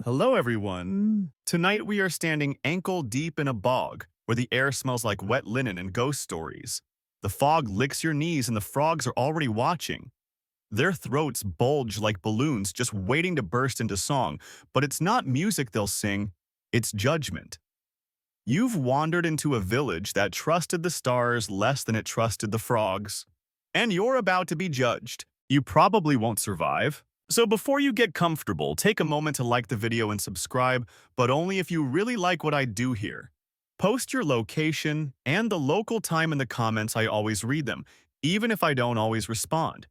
Hello, everyone. Tonight we are standing ankle deep in a bog where the air smells like wet linen and ghost stories. The fog licks your knees and the frogs are already watching. Their throats bulge like balloons just waiting to burst into song, but it's not music they'll sing, it's judgment. You've wandered into a village that trusted the stars less than it trusted the frogs. And you're about to be judged. You probably won't survive. So before you get comfortable, take a moment to like the video and subscribe, but only if you really like what I do here. Post your location and the local time in the comments. I always read them, even if I don't always respond.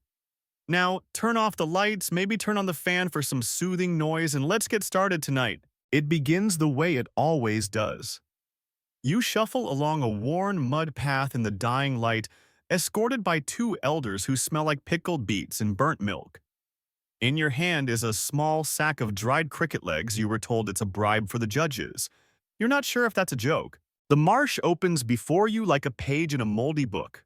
Now, turn off the lights, maybe turn on the fan for some soothing noise, and let's get started tonight. It begins the way it always does. You shuffle along a worn mud path in the dying light, escorted by two elders who smell like pickled beets and burnt milk. In your hand is a small sack of dried cricket legs. You were told it's a bribe for the judges. You're not sure if that's a joke. The marsh opens before you like a page in a moldy book.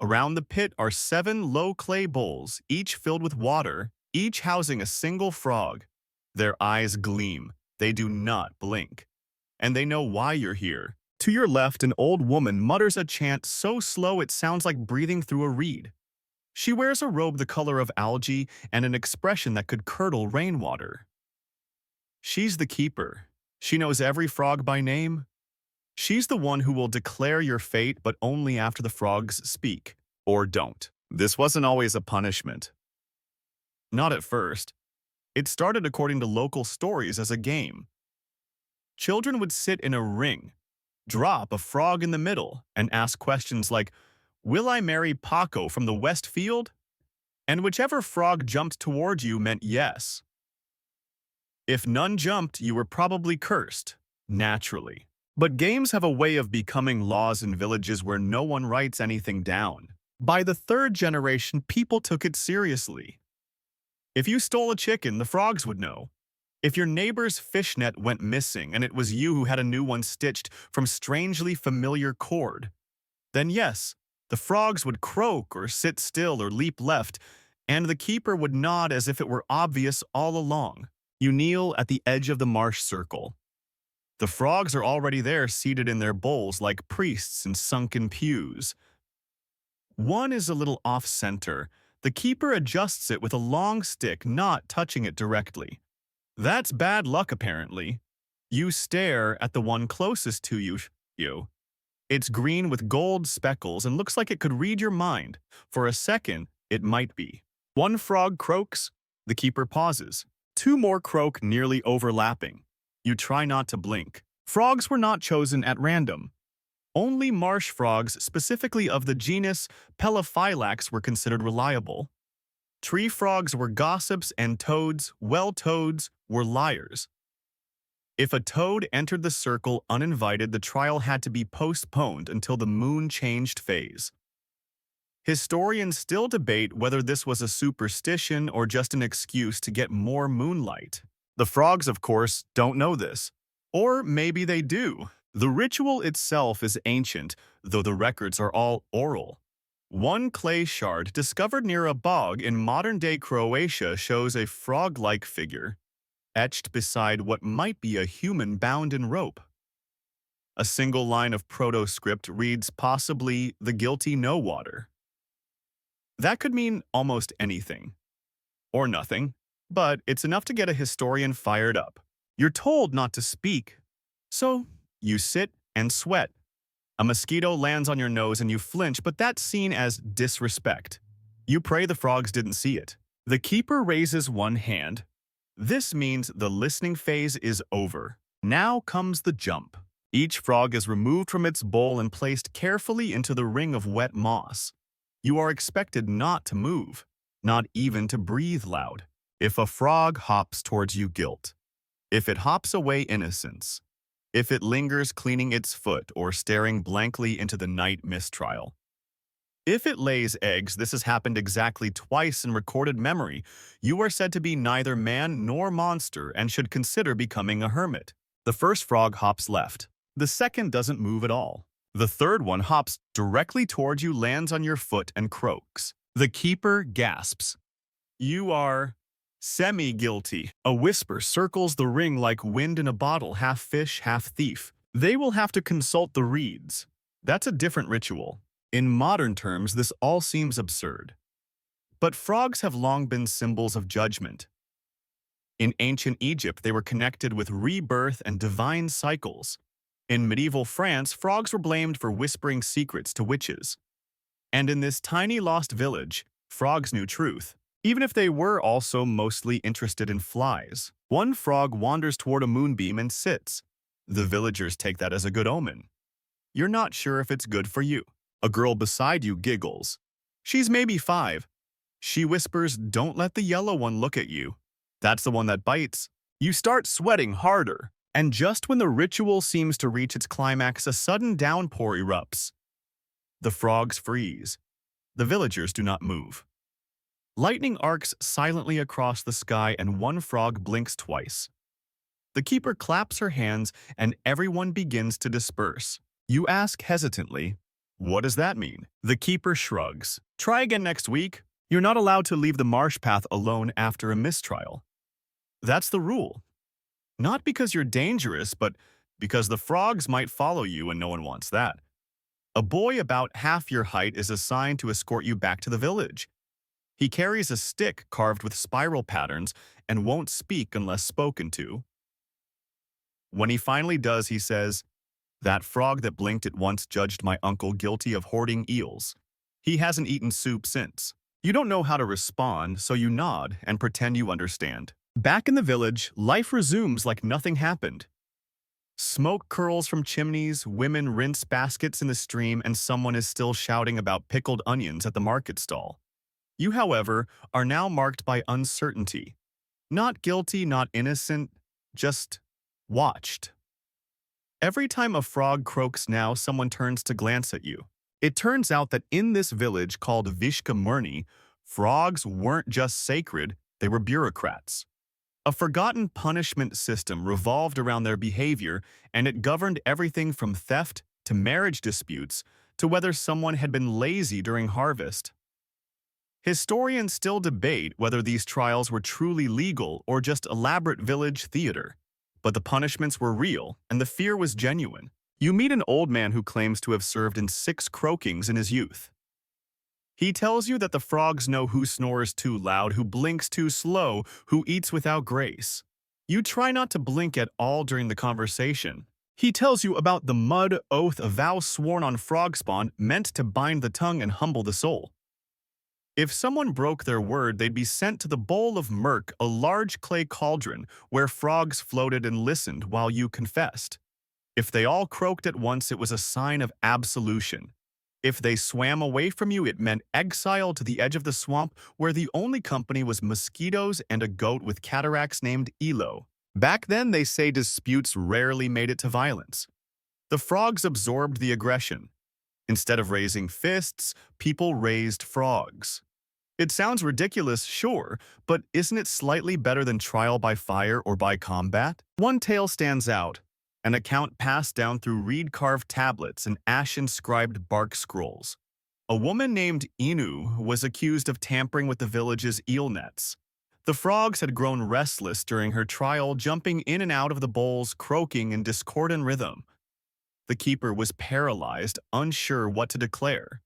Around the pit are 7 low clay bowls, each filled with water, each housing a single frog. Their eyes gleam. They do not blink. And they know why you're here. To your left, an old woman mutters a chant so slow it sounds like breathing through a reed. She wears a robe the color of algae and an expression that could curdle rainwater. She's the keeper. She knows every frog by name. She's the one who will declare your fate, but only after the frogs speak, or don't. This wasn't always a punishment. Not at first. It started according to local stories as a game. Children would sit in a ring, drop a frog in the middle, and ask questions like, "Will I marry Paco from the West Field?" And whichever frog jumped toward you meant yes. If none jumped, you were probably cursed, naturally. But games have a way of becoming laws in villages where no one writes anything down. By the 3rd generation, people took it seriously. If you stole a chicken, the frogs would know. If your neighbor's fishnet went missing and it was you who had a new one stitched from strangely familiar cord, then yes, the frogs would croak or sit still or leap left, and the keeper would nod as if it were obvious all along. You kneel at the edge of the marsh circle. The frogs are already there, seated in their bowls like priests in sunken pews. One is a little off-center. The keeper adjusts it with a long stick, not touching it directly. That's bad luck, apparently. You stare at the one closest to you. It's green with gold speckles and looks like it could read your mind. For a second, it might be. One frog croaks. The keeper pauses. 2 more croak, nearly overlapping. You try not to blink. Frogs were not chosen at random. Only marsh frogs, specifically of the genus Pelophylax, were considered reliable. Tree frogs were gossips and toads, toads, were liars. If a toad entered the circle uninvited, the trial had to be postponed until the moon changed phase. Historians still debate whether this was a superstition or just an excuse to get more moonlight. The frogs, of course, don't know this. Or maybe they do. The ritual itself is ancient, though the records are all oral. One clay shard discovered near a bog in modern-day Croatia shows a frog-like figure, etched beside what might be a human bound in rope. A single line of proto-script reads possibly, "The guilty no water." That could mean almost anything. Or nothing. But it's enough to get a historian fired up. You're told not to speak. So you sit and sweat. A mosquito lands on your nose and you flinch, but that's seen as disrespect. You pray the frogs didn't see it. The keeper raises one hand. This means the listening phase is over. Now comes the jump. Each frog is removed from its bowl and placed carefully into the ring of wet moss. You are expected not to move, not even to breathe loud. If a frog hops towards you, guilt. If it hops away, innocence. If it lingers cleaning its foot or staring blankly into the night, mistrial. If it lays eggs, this has happened exactly twice in recorded memory, you are said to be neither man nor monster and should consider becoming a hermit. The first frog hops left. The second doesn't move at all. The third one hops directly towards you, lands on your foot, and croaks. The keeper gasps. You are Semi-guilty. A whisper circles the ring like wind in a bottle, half fish, half thief. They will have to consult the reeds. That's a different ritual. In modern terms, this all seems absurd. But frogs have long been symbols of judgment. In ancient Egypt, they were connected with rebirth and divine cycles. In medieval France, frogs were blamed for whispering secrets to witches. And in this tiny lost village, frogs knew truth, even if they were also mostly interested in flies. One frog wanders toward a moonbeam and sits. The villagers take that as a good omen. You're not sure if it's good for you. A girl beside you giggles. She's maybe 5. She whispers, "Don't let the yellow one look at you. That's the one that bites." You start sweating harder. And just when the ritual seems to reach its climax, a sudden downpour erupts. The frogs freeze. The villagers do not move. Lightning arcs silently across the sky and one frog blinks twice. The keeper claps her hands and everyone begins to disperse. You ask hesitantly, "What does that mean?" The keeper shrugs. "Try again next week. You're not allowed to leave the marsh path alone after a mistrial." That's the rule. Not because you're dangerous, but because the frogs might follow you and no one wants that. A boy about half your height is assigned to escort you back to the village. He carries a stick carved with spiral patterns and won't speak unless spoken to. When he finally does, he says, "That frog that blinked at once judged my uncle guilty of hoarding eels. He hasn't eaten soup since." You don't know how to respond, so you nod and pretend you understand. Back in the village, life resumes like nothing happened. Smoke curls from chimneys, women rinse baskets in the stream, and someone is still shouting about pickled onions at the market stall. You, however, are now marked by uncertainty. Not guilty, not innocent, just watched. Every time a frog croaks now, someone turns to glance at you. It turns out that in this village called Viška Murni, frogs weren't just sacred, they were bureaucrats. A forgotten punishment system revolved around their behavior, and it governed everything from theft to marriage disputes to whether someone had been lazy during harvest. Historians still debate whether these trials were truly legal or just elaborate village theater, but the punishments were real and the fear was genuine. You meet an old man who claims to have served in 6 croakings in his youth. He tells you that the frogs know who snores too loud, who blinks too slow, who eats without grace. You try not to blink at all during the conversation. He tells you about the mud oath, a vow sworn on frogspawn meant to bind the tongue and humble the soul. If someone broke their word, they'd be sent to the bowl of murk, a large clay cauldron where frogs floated and listened while you confessed. If they all croaked at once, it was a sign of absolution. If they swam away from you, it meant exile to the edge of the swamp where the only company was mosquitoes and a goat with cataracts named Elo. Back then, they say disputes rarely made it to violence. The frogs absorbed the aggression. Instead of raising fists, people raised frogs. It sounds ridiculous, sure, but isn't it slightly better than trial by fire or by combat? One tale stands out. An account passed down through reed-carved tablets and ash-inscribed bark scrolls. A woman named Inu was accused of tampering with the village's eel nets. The frogs had grown restless during her trial, jumping in and out of the bowls, croaking in discordant rhythm. The keeper was paralyzed, unsure what to declare.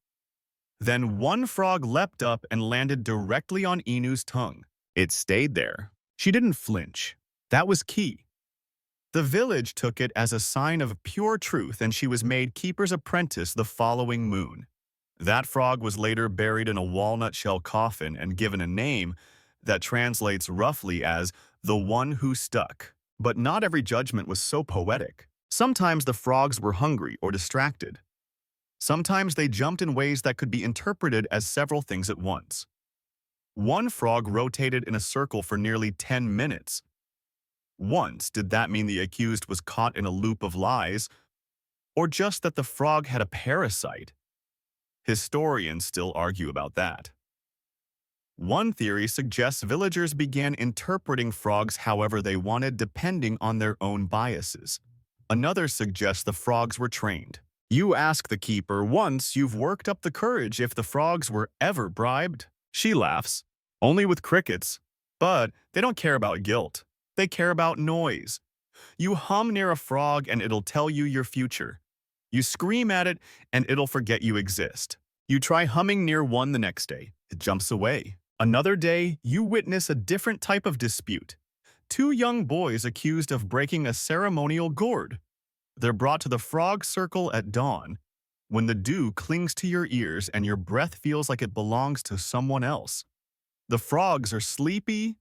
Then one frog leapt up and landed directly on Inu's tongue. It stayed there. She didn't flinch. That was key. The village took it as a sign of pure truth, and she was made keeper's apprentice the following moon. That frog was later buried in a walnut shell coffin and given a name that translates roughly as the one who stuck. But not every judgment was so poetic. Sometimes the frogs were hungry or distracted. Sometimes they jumped in ways that could be interpreted as several things at once. One frog rotated in a circle for nearly 10 minutes. Once, did that mean the accused was caught in a loop of lies, or just that the frog had a parasite? Historians still argue about that. One theory suggests villagers began interpreting frogs however they wanted, depending on their own biases. Another suggests the frogs were trained. You ask the keeper once you've worked up the courage if the frogs were ever bribed. She laughs. Only with crickets. But they don't care about guilt. They care about noise. You hum near a frog and it'll tell you your future. You scream at it and it'll forget you exist. You try humming near one the next day. It jumps away. Another day, you witness a different type of dispute. Two young boys accused of breaking a ceremonial gourd. They're brought to the frog circle at dawn, when the dew clings to your ears and your breath feels like it belongs to someone else. The frogs are sleepy.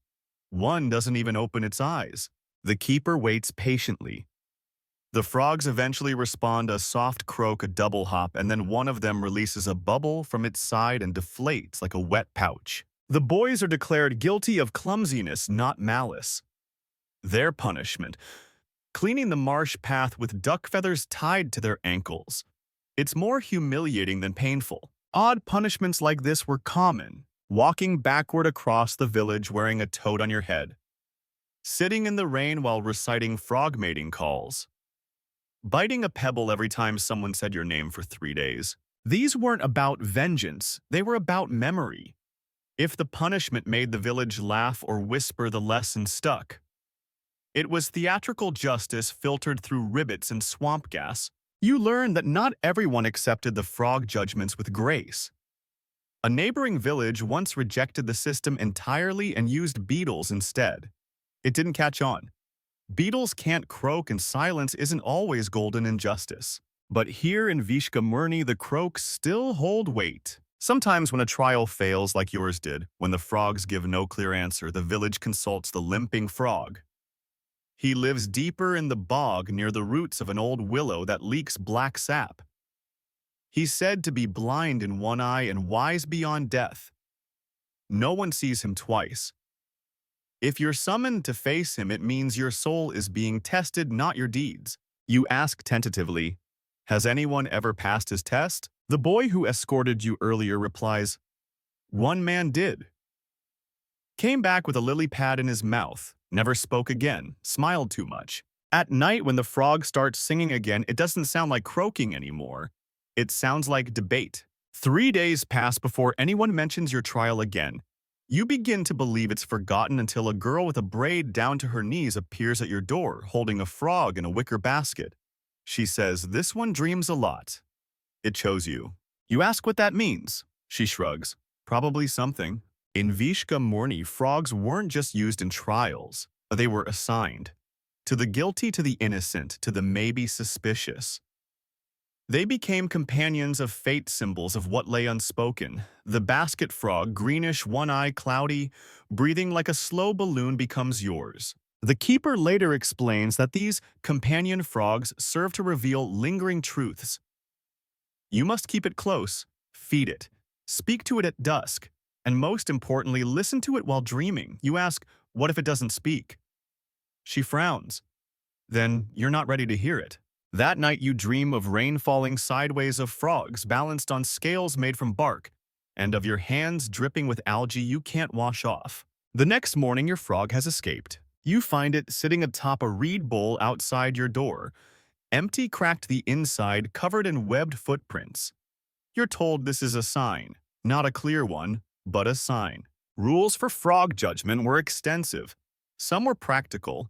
One doesn't even open its eyes. The keeper waits patiently. The frogs eventually respond a soft croak, a double hop, and then one of them releases a bubble from its side and deflates like a wet pouch. The boys are declared guilty of clumsiness, not malice. Their punishment: cleaning the marsh path with duck feathers tied to their ankles. It's more humiliating than painful. Odd punishments like this were common. Walking backward across the village wearing a toad on your head. Sitting in the rain while reciting frog mating calls. Biting a pebble every time someone said your name for 3 days. These weren't about vengeance, they were about memory. If the punishment made the village laugh or whisper, the lesson stuck. It was theatrical justice filtered through rivets and swamp gas. You learned that not everyone accepted the frog judgments with grace. A neighboring village once rejected the system entirely and used beetles instead. It didn't catch on. Beetles can't croak and silence isn't always golden in justice. But here in Viška Murni, the croaks still hold weight. Sometimes when a trial fails like yours did, when the frogs give no clear answer, the village consults the limping frog. He lives deeper in the bog near the roots of an old willow that leaks black sap. He's said to be blind in one eye and wise beyond death. No one sees him twice. If you're summoned to face him, it means your soul is being tested, not your deeds. You ask tentatively, "Has anyone ever passed his test?" The boy who escorted you earlier replies, "One man did." Came back with a lily pad in his mouth, never spoke again, smiled too much. At night when the frog starts singing again, it doesn't sound like croaking anymore. It sounds like debate. 3 days pass before anyone mentions your trial again. You begin to believe it's forgotten until a girl with a braid down to her knees appears at your door, holding a frog in a wicker basket. She says, "This one dreams a lot." It chose you. You ask what that means. She shrugs. Probably something. In Viška Murni, frogs weren't just used in trials. They were assigned. To the guilty, to the innocent, to the maybe suspicious. They became companions of fate, symbols of what lay unspoken. The basket frog, greenish, one eye cloudy, breathing like a slow balloon, becomes yours. The keeper later explains that these companion frogs serve to reveal lingering truths. You must keep it close, feed it, speak to it at dusk, and most importantly, listen to it while dreaming. You ask, "What if it doesn't speak?" She frowns. Then you're not ready to hear it. That night you dream of rain falling sideways, of frogs balanced on scales made from bark, and of your hands dripping with algae you can't wash off. The next morning your frog has escaped. You find it sitting atop a reed bowl outside your door, empty, cracked the inside, covered in webbed footprints. You're told this is a sign, not a clear one, but a sign. Rules for frog judgment were extensive. Some were practical.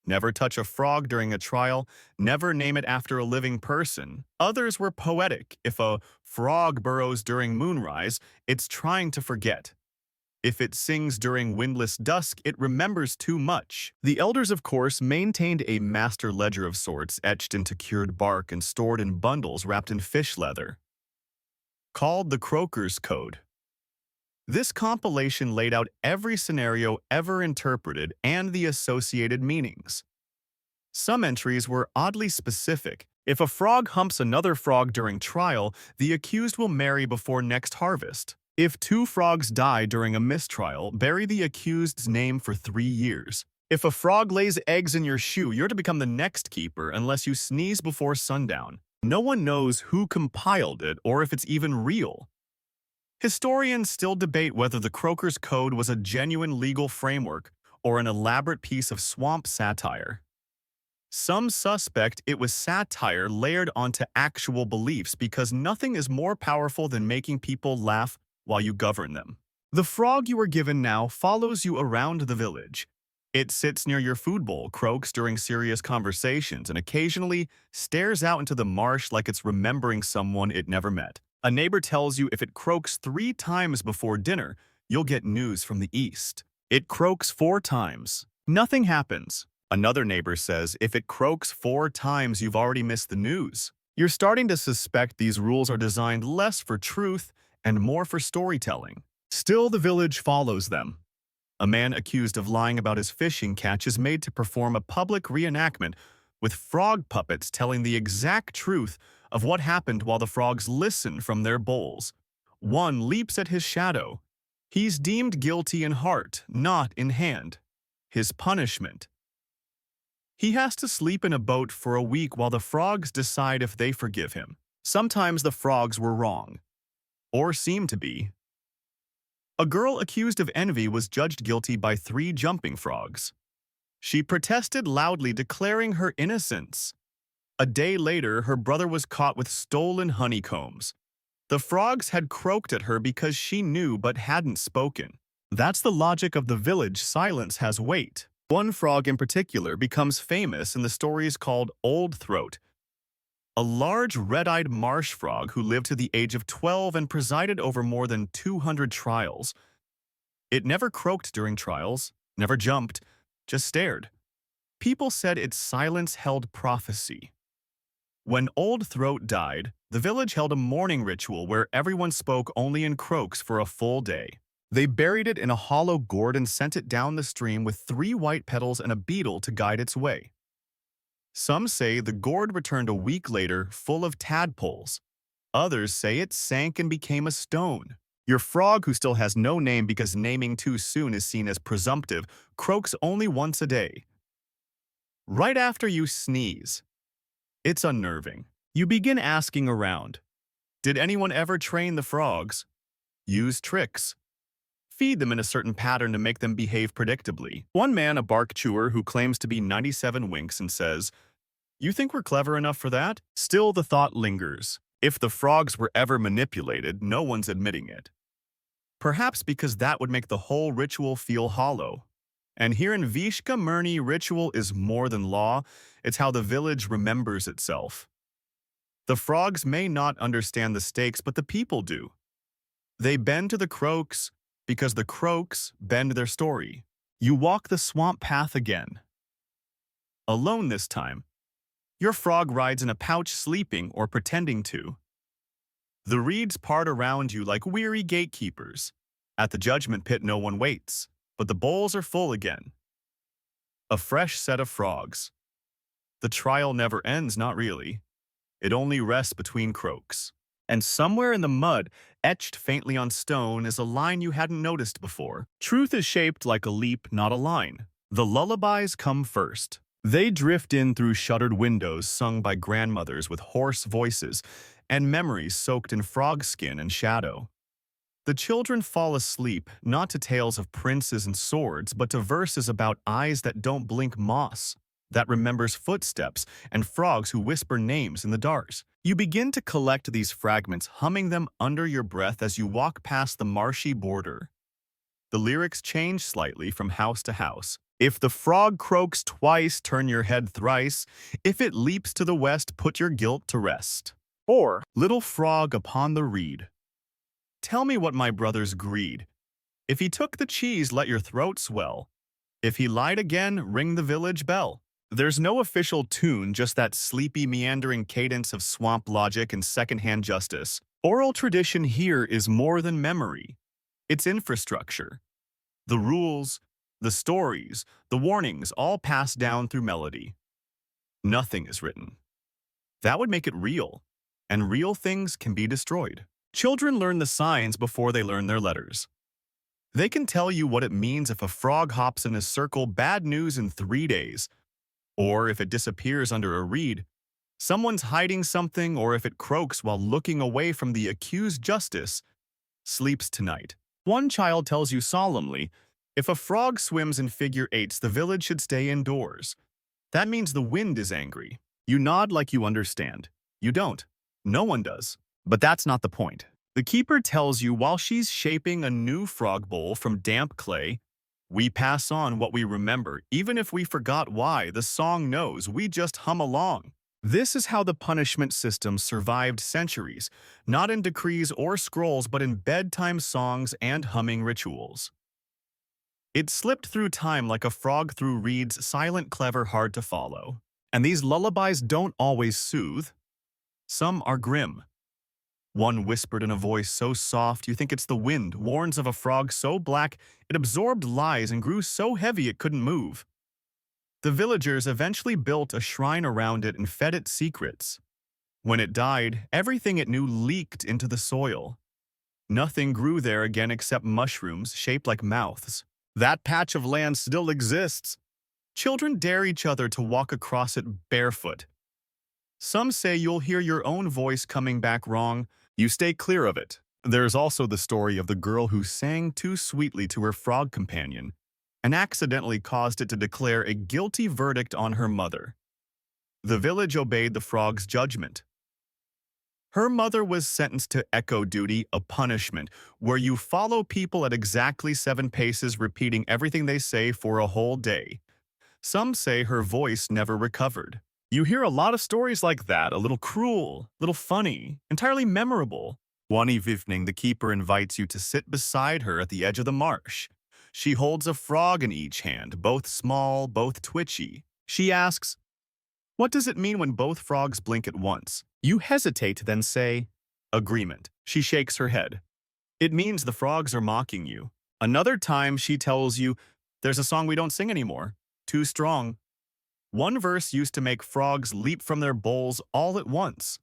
Never touch a frog during a trial, never name it after a living person. Others were poetic. If a frog burrows during moonrise, it's trying to forget. If it sings during windless dusk, it remembers too much. The elders, of course, maintained a master ledger of sorts, etched into cured bark and stored in bundles wrapped in fish leather, called the Croaker's Code. This compilation laid out every scenario ever interpreted and the associated meanings. Some entries were oddly specific. If a frog humps another frog during trial, the accused will marry before next harvest. If 2 frogs die during a mistrial, bury the accused's name for 3 years. If a frog lays eggs in your shoe, you're to become the next keeper unless you sneeze before sundown. No one knows who compiled it or if it's even real. Historians still debate whether the Croaker's Code was a genuine legal framework or an elaborate piece of swamp satire. Some suspect it was satire layered onto actual beliefs because nothing is more powerful than making people laugh while you govern them. The frog you are given now follows you around the village. It sits near your food bowl, croaks during serious conversations, and occasionally stares out into the marsh like it's remembering someone it never met. A neighbor tells you if it croaks 3 times before dinner, you'll get news from the east. It croaks 4 times. Nothing happens. Another neighbor says if it croaks 4 times, you've already missed the news. You're starting to suspect these rules are designed less for truth and more for storytelling. Still, the village follows them. A man accused of lying about his fishing catch is made to perform a public reenactment with frog puppets telling the exact truth of what happened while the frogs listen from their bowls. One leaps at his shadow. He's deemed guilty in heart, not in hand. His punishment: he has to sleep in a boat for a week while the frogs decide if they forgive him. Sometimes the frogs were wrong, or seem to be. A girl accused of envy was judged guilty by 3 jumping frogs. She protested loudly, declaring her innocence. A day later, her brother was caught with stolen honeycombs. The frogs had croaked at her because she knew but hadn't spoken. That's the logic of the village. Silence has weight. One frog in particular becomes famous in the stories called Old Throat, a large red-eyed marsh frog who lived to the age of 12 and presided over more than 200 trials. It never croaked during trials, never jumped, just stared. People said its silence held prophecy. When Old Throat died, the village held a mourning ritual where everyone spoke only in croaks for a full day. They buried it in a hollow gourd and sent it down the stream with 3 white petals and a beetle to guide its way. Some say the gourd returned a week later full of tadpoles. Others say it sank and became a stone. Your frog, who still has no name because naming too soon is seen as presumptive, croaks only once a day. Right after you sneeze. It's unnerving. You begin asking around. Did anyone ever train the frogs? Use tricks? Feed them in a certain pattern to make them behave predictably. One man, a bark chewer who claims to be 97, winks and says, "You think we're clever enough for that?" Still, the thought lingers. If the frogs were ever manipulated, no one's admitting it. Perhaps because that would make the whole ritual feel hollow. And here in Viška Murni, ritual is more than law. It's how the village remembers itself. The frogs may not understand the stakes, but the people do. They bend to the croaks because the croaks bend their story. You walk the swamp path again. Alone this time. Your frog rides in a pouch, sleeping or pretending to. The reeds part around you like weary gatekeepers. At the judgment pit, no one waits, but the bowls are full again. A fresh set of frogs. The trial never ends, not really. It only rests between croaks. And somewhere in the mud, etched faintly on stone, is a line you hadn't noticed before. Truth is shaped like a leap, not a line. The lullabies come first. They drift in through shuttered windows sung by grandmothers with hoarse voices and memories soaked in frog skin and shadow. The children fall asleep, not to tales of princes and swords, but to verses about eyes that don't blink, moss that remembers footsteps, and frogs who whisper names in the dark. You begin to collect these fragments, humming them under your breath as you walk past the marshy border. The lyrics change slightly from house to house. If the frog croaks twice, turn your head thrice. If it leaps to the west, put your guilt to rest. Or, little frog upon the reed, tell me what my brother's greed. If he took the cheese, let your throat swell. If he lied again, ring the village bell. There's no official tune, just that sleepy, meandering cadence of swamp logic and secondhand justice. Oral tradition here is more than memory. It's infrastructure. The rules, the stories, the warnings, all passed down through melody. Nothing is written. That would make it real, and real things can be destroyed. Children learn the signs before they learn their letters. They can tell you what it means if a frog hops in a circle, bad news in 3 days. Or if it disappears under a reed, someone's hiding something, or if it croaks while looking away from the accused, justice sleeps tonight. One child tells you solemnly, if a frog swims in figure eights, the village should stay indoors. That means the wind is angry. You nod like you understand. You don't. No one does. But that's not the point. The keeper tells you while she's shaping a new frog bowl from damp clay, we pass on what we remember, even if we forgot why. The song knows, we just hum along. This is how the punishment system survived centuries, not in decrees or scrolls, but in bedtime songs and humming rituals. It slipped through time like a frog through reeds, silent, clever, hard to follow. And these lullabies don't always soothe. Some are grim. One whispered in a voice so soft you think it's the wind, warns of a frog so black it absorbed lies and grew so heavy it couldn't move. The villagers eventually built a shrine around it and fed it secrets. When it died, everything it knew leaked into the soil. Nothing grew there again except mushrooms shaped like mouths. That patch of land still exists. Children dare each other to walk across it barefoot. Some say you'll hear your own voice coming back wrong. You stay clear of it. There's also the story of the girl who sang too sweetly to her frog companion and accidentally caused it to declare a guilty verdict on her mother. The village obeyed the frog's judgment. Her mother was sentenced to echo duty, a punishment where you follow people at exactly 7 paces, repeating everything they say for a whole day. Some say her voice never recovered. You hear a lot of stories like that, a little cruel, a little funny, entirely memorable. One evening, the keeper invites you to sit beside her at the edge of the marsh. She holds a frog in each hand, both small, both twitchy. She asks, "What does it mean when both frogs blink at once?" You hesitate, then say, "Agreement." She shakes her head. "It means the frogs are mocking you." Another time, she tells you, "There's a song we don't sing anymore. Too strong." One verse used to make frogs leap from their bowls all at once.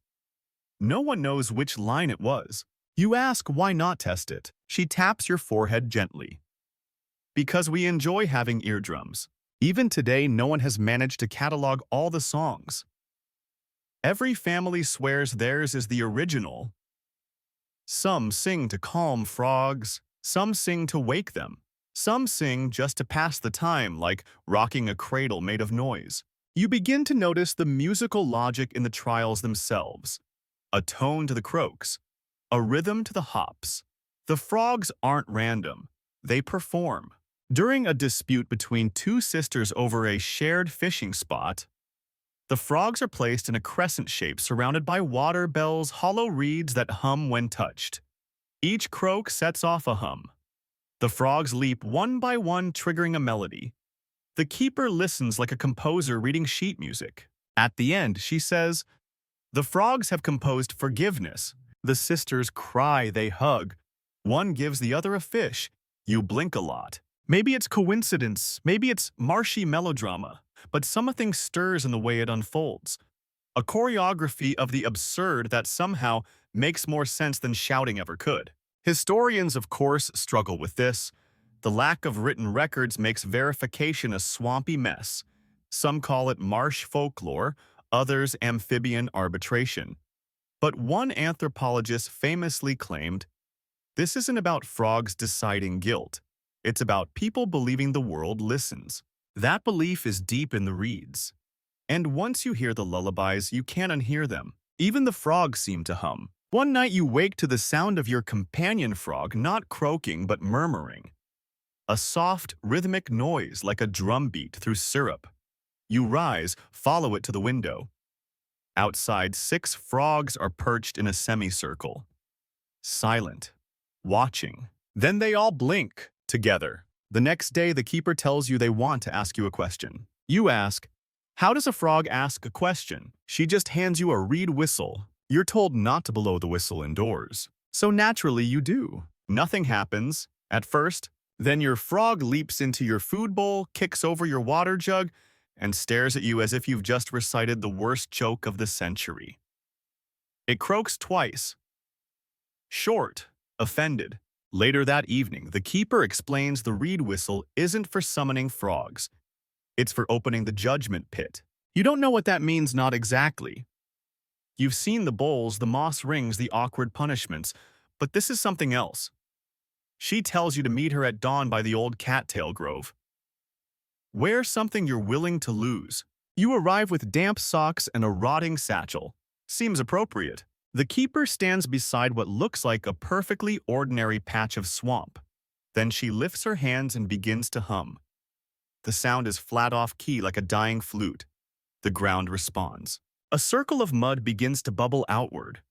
No one knows which line it was. You ask why not test it. She taps your forehead gently. Because we enjoy having eardrums. Even today, no one has managed to catalog all the songs. Every family swears theirs is the original. Some sing to calm frogs. Some sing to wake them. Some sing just to pass the time, like rocking a cradle made of noise. You begin to notice the musical logic in the trials themselves. A tone to the croaks, a rhythm to the hops. The frogs aren't random. They perform. During a dispute between 2 sisters over a shared fishing spot, the frogs are placed in a crescent shape surrounded by water bells, hollow reeds that hum when touched. Each croak sets off a hum. The frogs leap one by one, triggering a melody. The keeper listens like a composer reading sheet music. At the end, she says, "The frogs have composed forgiveness." The sisters cry, they hug. One gives the other a fish. You blink a lot. Maybe it's coincidence, maybe it's marshy melodrama, but something stirs in the way it unfolds. A choreography of the absurd that somehow makes more sense than shouting ever could. Historians, of course, struggle with this. The lack of written records makes verification a swampy mess. Some call it marsh folklore, others amphibian arbitration. But one anthropologist famously claimed, "This isn't about frogs deciding guilt. It's about people believing the world listens." That belief is deep in the reeds. And once you hear the lullabies, you can't unhear them. Even the frogs seem to hum. One night you wake to the sound of your companion frog not croaking but murmuring. A soft, rhythmic noise like a drum beat through syrup. You rise, follow it to the window. Outside, 6 frogs are perched in a semicircle. Silent. Watching. Then they all blink together. The next day, the keeper tells you they want to ask you a question. You ask, "How does a frog ask a question?" She just hands you a reed whistle. You're told not to blow the whistle indoors. So naturally you do. Nothing happens, at first. Then your frog leaps into your food bowl, kicks over your water jug, and stares at you as if you've just recited the worst joke of the century. It croaks twice. Short, offended. Later that evening, the keeper explains the reed whistle isn't for summoning frogs. It's for opening the judgment pit. You don't know what that means, not exactly. You've seen the bowls, the moss rings, the awkward punishments, but this is something else. She tells you to meet her at dawn by the old cattail grove. Wear something you're willing to lose. You arrive with damp socks and a rotting satchel. Seems appropriate. The keeper stands beside what looks like a perfectly ordinary patch of swamp. Then she lifts her hands and begins to hum. The sound is flat off key like a dying flute. The ground responds. A circle of mud begins to bubble outward.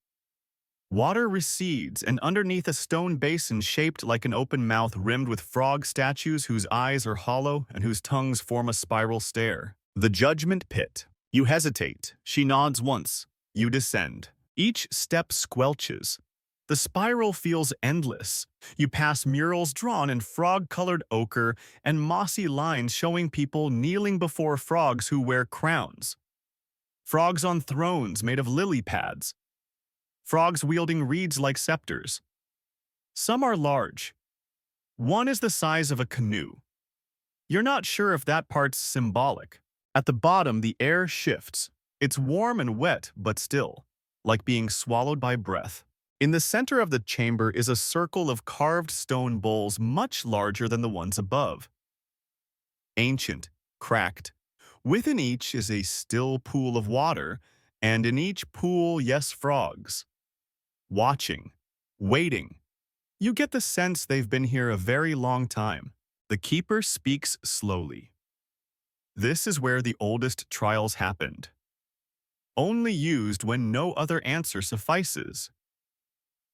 Water recedes, and underneath a stone basin shaped like an open mouth rimmed with frog statues whose eyes are hollow and whose tongues form a spiral stare. The judgment pit. You hesitate. She nods once. You descend. Each step squelches. The spiral feels endless. You pass murals drawn in frog-colored ochre and mossy lines showing people kneeling before frogs who wear crowns. Frogs on thrones made of lily pads. Frogs wielding reeds like scepters. Some are large. One is the size of a canoe. You're not sure if that part's symbolic. At the bottom, the air shifts. It's warm and wet, but still, like being swallowed by breath. In the center of the chamber is a circle of carved stone bowls much larger than the ones above. Ancient, cracked. Within each is a still pool of water, and in each pool, yes, frogs. Watching, waiting. You get the sense they've been here a very long time. The keeper speaks slowly. This is where the oldest trials happened. Only used when no other answer suffices.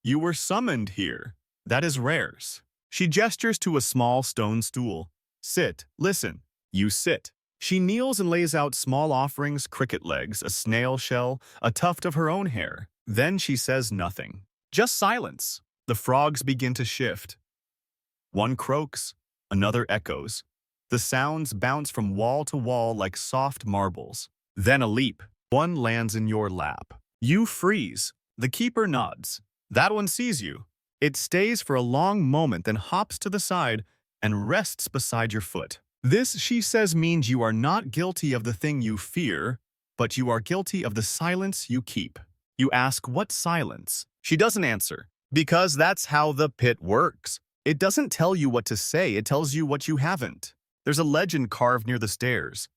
You were summoned here. That is rares. She gestures to a small stone stool. Sit, listen. You sit. She kneels and lays out small offerings, cricket legs, a snail shell, a tuft of her own hair. Then she says nothing. Just silence. The frogs begin to shift. One croaks, another echoes. The sounds bounce from wall to wall like soft marbles. Then a leap. One lands in your lap. You freeze. The keeper nods. That one sees you. It stays for a long moment, then hops to the side and rests beside your foot. This, she says, means you are not guilty of the thing you fear, but you are guilty of the silence you keep. You ask, what silence? She doesn't answer, because that's how the pit works. It doesn't tell you what to say, it tells you what you haven't. There's a legend carved near the stairs.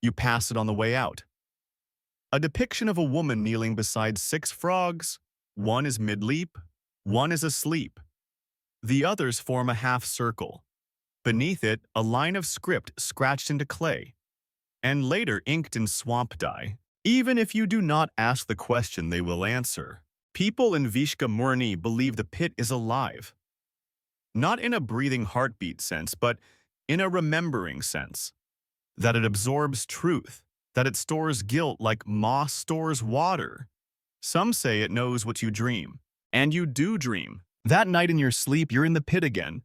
You pass it on the way out. A depiction of a woman kneeling beside 6 frogs. One is mid-leap, one is asleep. The others form a half circle. Beneath it, a line of script scratched into clay, and later inked in swamp dye. Even if you do not ask the question, they will answer. People in Viška Murni believe the pit is alive. Not in a breathing heartbeat sense, but in a remembering sense. That it absorbs truth, that it stores guilt like moss stores water. Some say it knows what you dream, and you do dream. That night in your sleep, you're in the pit again.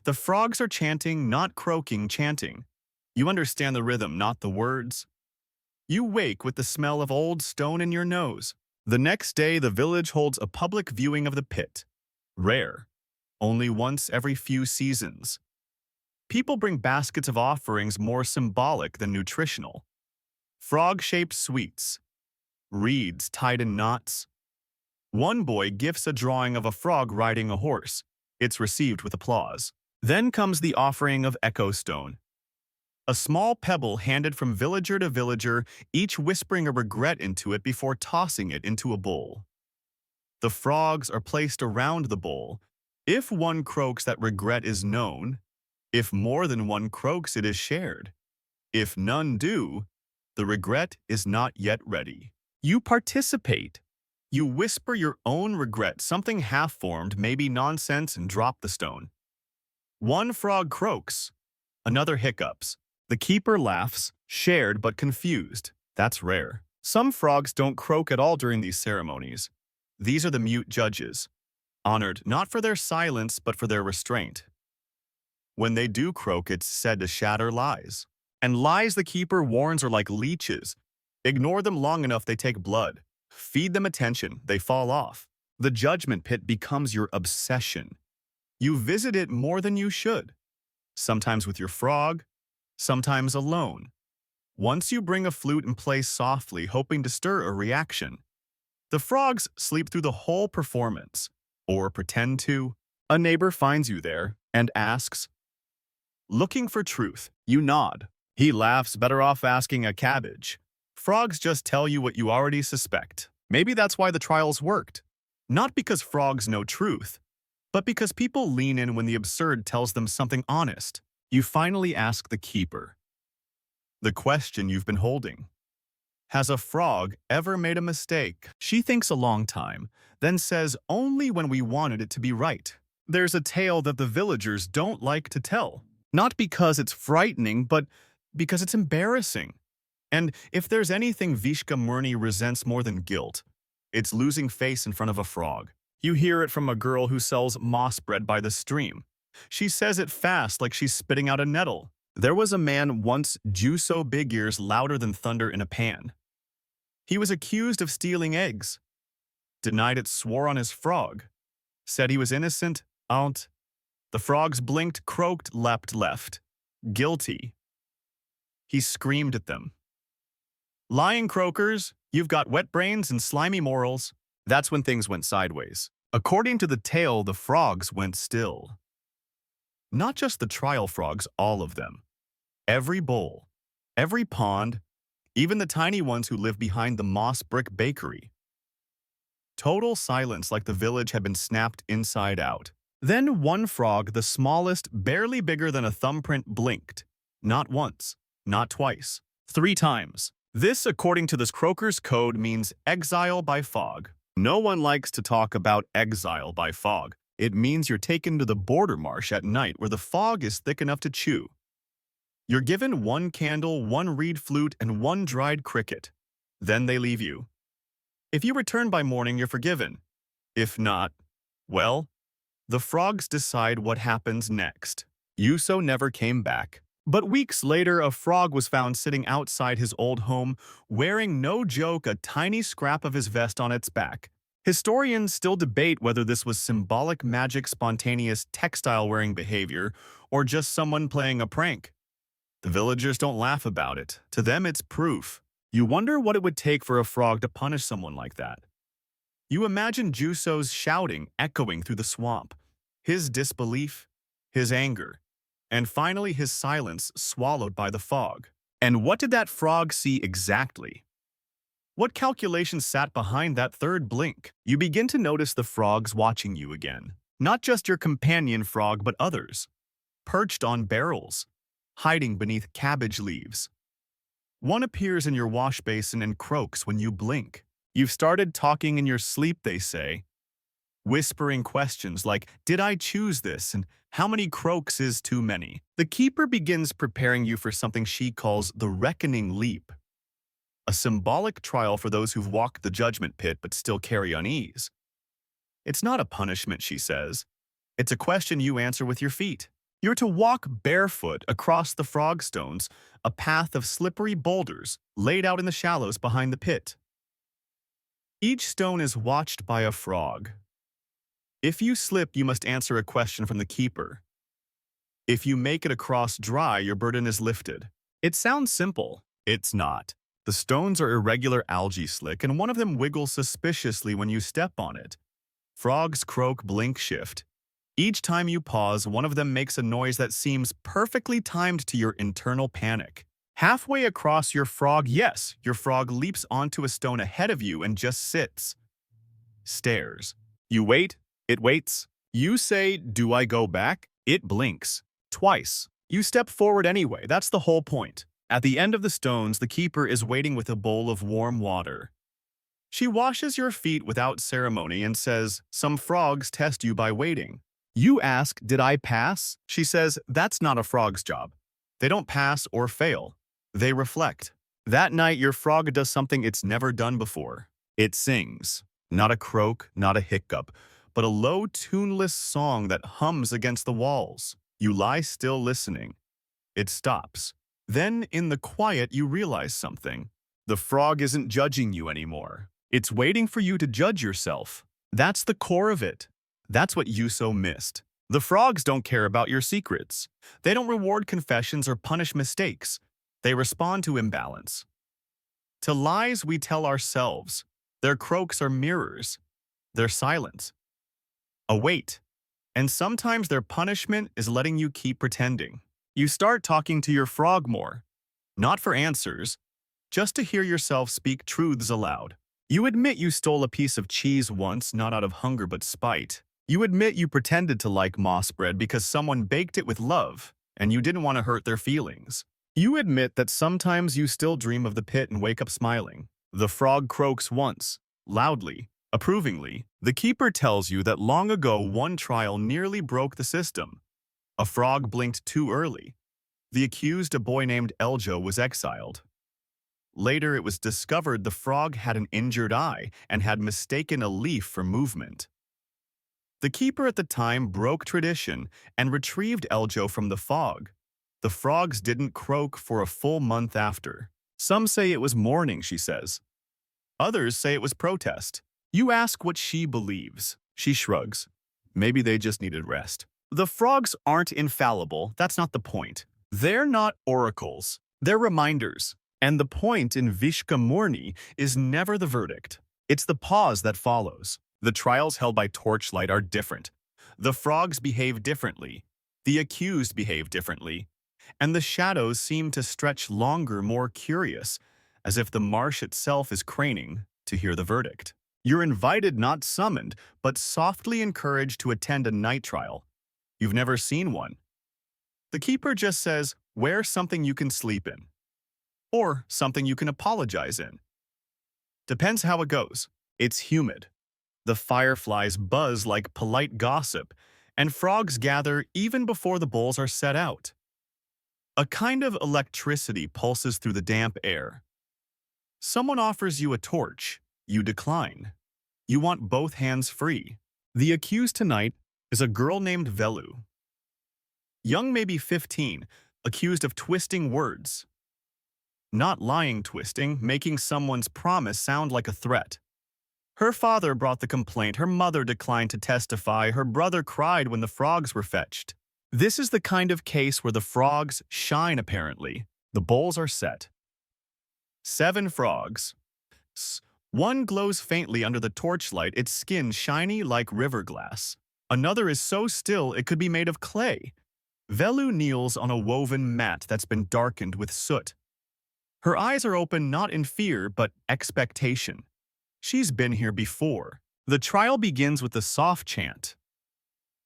The frogs are chanting, not croaking, chanting. You understand the rhythm, not the words. You wake with the smell of old stone in your nose. The next day, the village holds a public viewing of the pit. Rare. Only once every few seasons. People bring baskets of offerings more symbolic than nutritional. Frog-shaped sweets. Reeds tied in knots. One boy gifts a drawing of a frog riding a horse. It's received with applause. Then comes the offering of echo stone. A small pebble handed from villager to villager, each whispering a regret into it before tossing it into a bowl. The frogs are placed around the bowl. If one croaks, that regret is known. If more than one croaks, it is shared. If none do, the regret is not yet ready. You participate. You whisper your own regret, something half-formed, maybe nonsense, and drop the stone. One frog croaks. Another hiccups. The keeper laughs, shared but confused. That's rare. Some frogs don't croak at all during these ceremonies. These are the mute judges, honored not for their silence but for their restraint. When they do croak, it's said to shatter lies. And lies, the keeper warns, are like leeches. Ignore them long enough, they take blood. Feed them attention, they fall off. The judgment pit becomes your obsession. You visit it more than you should. Sometimes with your frog, sometimes alone. Once you bring a flute and play softly, hoping to stir a reaction. The frogs sleep through the whole performance, or pretend to. A neighbor finds you there and asks, looking for truth. You nod. He laughs, better off asking a cabbage. Frogs just tell you what you already suspect. Maybe that's why the trials worked. Not because frogs know truth, but because people lean in when the absurd tells them something honest. You finally ask the keeper the question you've been holding. Has a frog ever made a mistake? She thinks a long time, then says only when we wanted it to be right. There's a tale that the villagers don't like to tell. Not because it's frightening, but because it's embarrassing. And if there's anything Viška Murni resents more than guilt, it's losing face in front of a frog. You hear it from a girl who sells moss bread by the stream. She says it fast like she's spitting out a nettle. There was a man once Jew so big ears louder than thunder in a pan. He was accused of stealing eggs. Denied it, swore on his frog. Said he was innocent, aunt. The frogs blinked, croaked, leapt, left. Guilty. He screamed at them. Lying croakers, you've got wet brains and slimy morals. That's when things went sideways. According to the tale, the frogs went still. Not just the trial frogs, all of them. Every bowl, every pond, even the tiny ones who live behind the moss brick bakery. Total silence, like the village had been snapped inside out. Then one frog, the smallest, barely bigger than a thumbprint, blinked. Not once, not twice, 3 times. This, according to this croaker's code, means exile by fog. No one likes to talk about exile by fog. It means you're taken to the border marsh at night where the fog is thick enough to chew. You're given 1 candle, 1 reed flute, and 1 dried cricket. Then they leave you. If you return by morning, you're forgiven. If not, well, the frogs decide what happens next. Yuso never came back. But weeks later, a frog was found sitting outside his old home, wearing, no joke, a tiny scrap of his vest on its back. Historians still debate whether this was symbolic magic, spontaneous textile-wearing behavior, or just someone playing a prank. The villagers don't laugh about it. To them, it's proof. You wonder what it would take for a frog to punish someone like that. You imagine Juso's shouting echoing through the swamp, his disbelief, his anger, and finally his silence swallowed by the fog. And what did that frog see exactly? What calculation sat behind that third blink? You begin to notice the frogs watching you again. Not just your companion frog, but others. Perched on barrels, hiding beneath cabbage leaves. One appears in your wash basin and croaks when you blink. You've started talking in your sleep, they say. Whispering questions like, did I choose this? And how many croaks is too many? The keeper begins preparing you for something she calls the reckoning leap. A symbolic trial for those who've walked the judgment pit but still carry unease. It's not a punishment, she says. It's a question you answer with your feet. You're to walk barefoot across the frog stones, a path of slippery boulders laid out in the shallows behind the pit. Each stone is watched by a frog. If you slip, you must answer a question from the keeper. If you make it across dry, your burden is lifted. It sounds simple. It's not. The stones are irregular algae slick, and one of them wiggles suspiciously when you step on it. Frogs croak, blink, shift. Each time you pause, one of them makes a noise that seems perfectly timed to your internal panic. Halfway across your frog leaps onto a stone ahead of you and just sits. Stares. You wait, it waits. You say, do I go back? It blinks. Twice. You step forward anyway, that's the whole point. At the end of the stones, the keeper is waiting with a bowl of warm water. She washes your feet without ceremony and says, some frogs test you by waiting. You ask, did I pass? She says, that's not a frog's job. They don't pass or fail. They reflect. That night, your frog does something it's never done before. It sings. Not a croak, not a hiccup, but a low, tuneless song that hums against the walls. You lie still listening. It stops. Then, in the quiet, you realize something. The frog isn't judging you anymore. It's waiting for you to judge yourself. That's the core of it. That's what Yuso missed. The frogs don't care about your secrets. They don't reward confessions or punish mistakes. They respond to imbalance. To lies we tell ourselves. Their croaks are mirrors. Their silence. A weight. And sometimes their punishment is letting you keep pretending. You start talking to your frog more. Not for answers, just to hear yourself speak truths aloud. You admit you stole a piece of cheese once, not out of hunger but spite. You admit you pretended to like moss bread because someone baked it with love, and you didn't want to hurt their feelings. You admit that sometimes you still dream of the pit and wake up smiling. The frog croaks once, loudly, approvingly. The keeper tells you that long ago one trial nearly broke the system. A frog blinked too early. The accused, a boy named Eljo, was exiled. Later, it was discovered the frog had an injured eye and had mistaken a leaf for movement. The keeper at the time broke tradition and retrieved Eljo from the fog. The frogs didn't croak for a full month after. Some say it was mourning, she says. Others say it was protest. You ask what she believes. She shrugs. Maybe they just needed rest. The frogs aren't infallible, that's not the point. They're not oracles. They're reminders. And the point in Viška Murni is never the verdict. It's the pause that follows. The trials held by torchlight are different. The frogs behave differently. The accused behave differently. And the shadows seem to stretch longer, more curious, as if the marsh itself is craning to hear the verdict. You're invited, not summoned, but softly encouraged to attend a night trial. You've never seen one. The keeper just says, wear something you can sleep in. Or something you can apologize in. Depends how it goes. It's humid. The fireflies buzz like polite gossip, and frogs gather even before the bowls are set out. A kind of electricity pulses through the damp air. Someone offers you a torch. You decline. You want both hands free. The accused tonight is a girl named Velu. Young, maybe 15, accused of twisting words. Not lying, twisting, making someone's promise sound like a threat. Her father brought the complaint, her mother declined to testify, her brother cried when the frogs were fetched. This is the kind of case where the frogs shine apparently. The bowls are set. 7 frogs. One glows faintly under the torchlight, its skin shiny like river glass. Another is so still it could be made of clay. Velu kneels on a woven mat that's been darkened with soot. Her eyes are open not in fear, but expectation. She's been here before. The trial begins with a soft chant.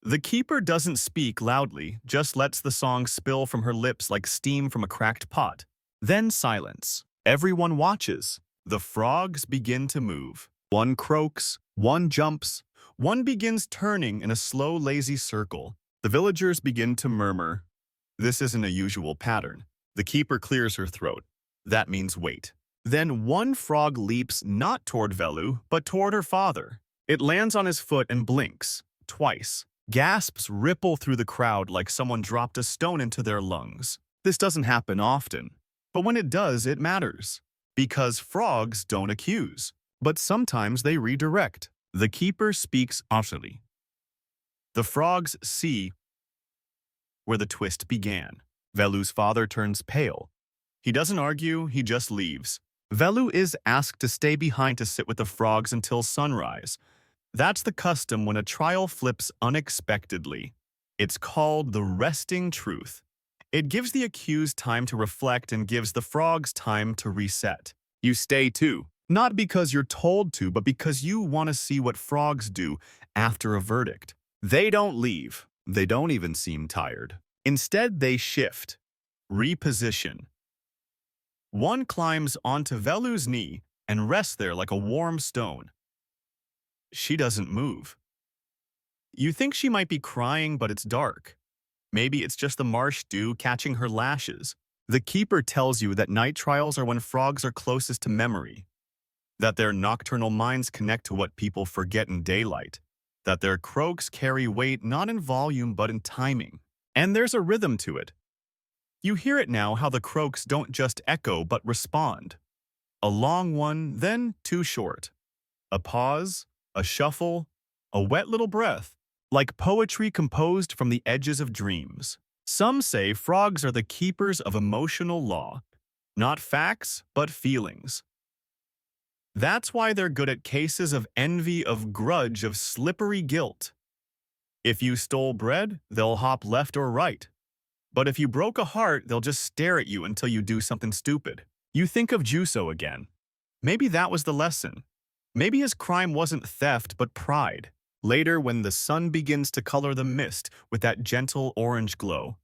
The keeper doesn't speak loudly, just lets the song spill from her lips like steam from a cracked pot. Then silence. Everyone watches. The frogs begin to move. One croaks, one jumps, one begins turning in a slow, lazy circle. The villagers begin to murmur. This isn't a usual pattern. The keeper clears her throat. That means wait. Then one frog leaps not toward Velu, but toward her father. It lands on his foot and blinks, twice. Gasps ripple through the crowd like someone dropped a stone into their lungs. This doesn't happen often, but when it does, it matters. Because frogs don't accuse, but sometimes they redirect. The keeper speaks utterly. The frogs see where the twist began. Velu's father turns pale. He doesn't argue, he just leaves. Velu is asked to stay behind to sit with the frogs until sunrise. That's the custom when a trial flips unexpectedly. It's called the resting truth. It gives the accused time to reflect and gives the frogs time to reset. You stay too, not because you're told to, but because you want to see what frogs do after a verdict. They don't leave. They don't even seem tired. Instead, they shift, reposition. One climbs onto Velu's knee and rests there like a warm stone. She doesn't move. You think she might be crying, but it's dark. Maybe it's just the marsh dew catching her lashes. The keeper tells you that night trials are when frogs are closest to memory, that their nocturnal minds connect to what people forget in daylight, that their croaks carry weight not in volume but in timing. And there's a rhythm to it. You hear it now, how the croaks don't just echo but respond. A long one, then too short. A pause, a shuffle, a wet little breath, like poetry composed from the edges of dreams. Some say frogs are the keepers of emotional law, not facts, but feelings. That's why they're good at cases of envy, of grudge, of slippery guilt. If you stole bread, they'll hop left or right. But if you broke a heart, they'll just stare at you until you do something stupid. You think of Juso again. Maybe that was the lesson. Maybe his crime wasn't theft but pride. Later, when the sun begins to color the mist with that gentle orange glow,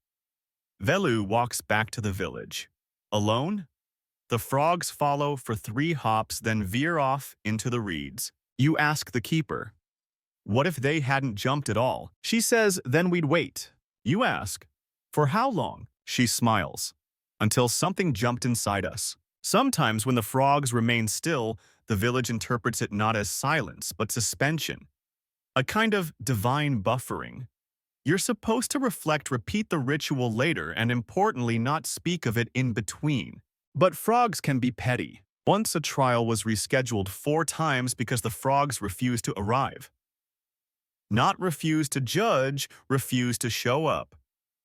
Velu walks back to the village. Alone, the frogs follow for 3 hops, then veer off into the reeds. You ask the keeper, what if they hadn't jumped at all? She says, then we'd wait. You ask, for how long? She smiles, until something jumped inside us. Sometimes when the frogs remain still, the village interprets it not as silence, but suspension, a kind of divine buffering. You're supposed to reflect, repeat the ritual later, and importantly, not speak of it in between. But frogs can be petty. Once a trial was rescheduled 4 times because the frogs refused to arrive. Not refused to judge, refused to show up.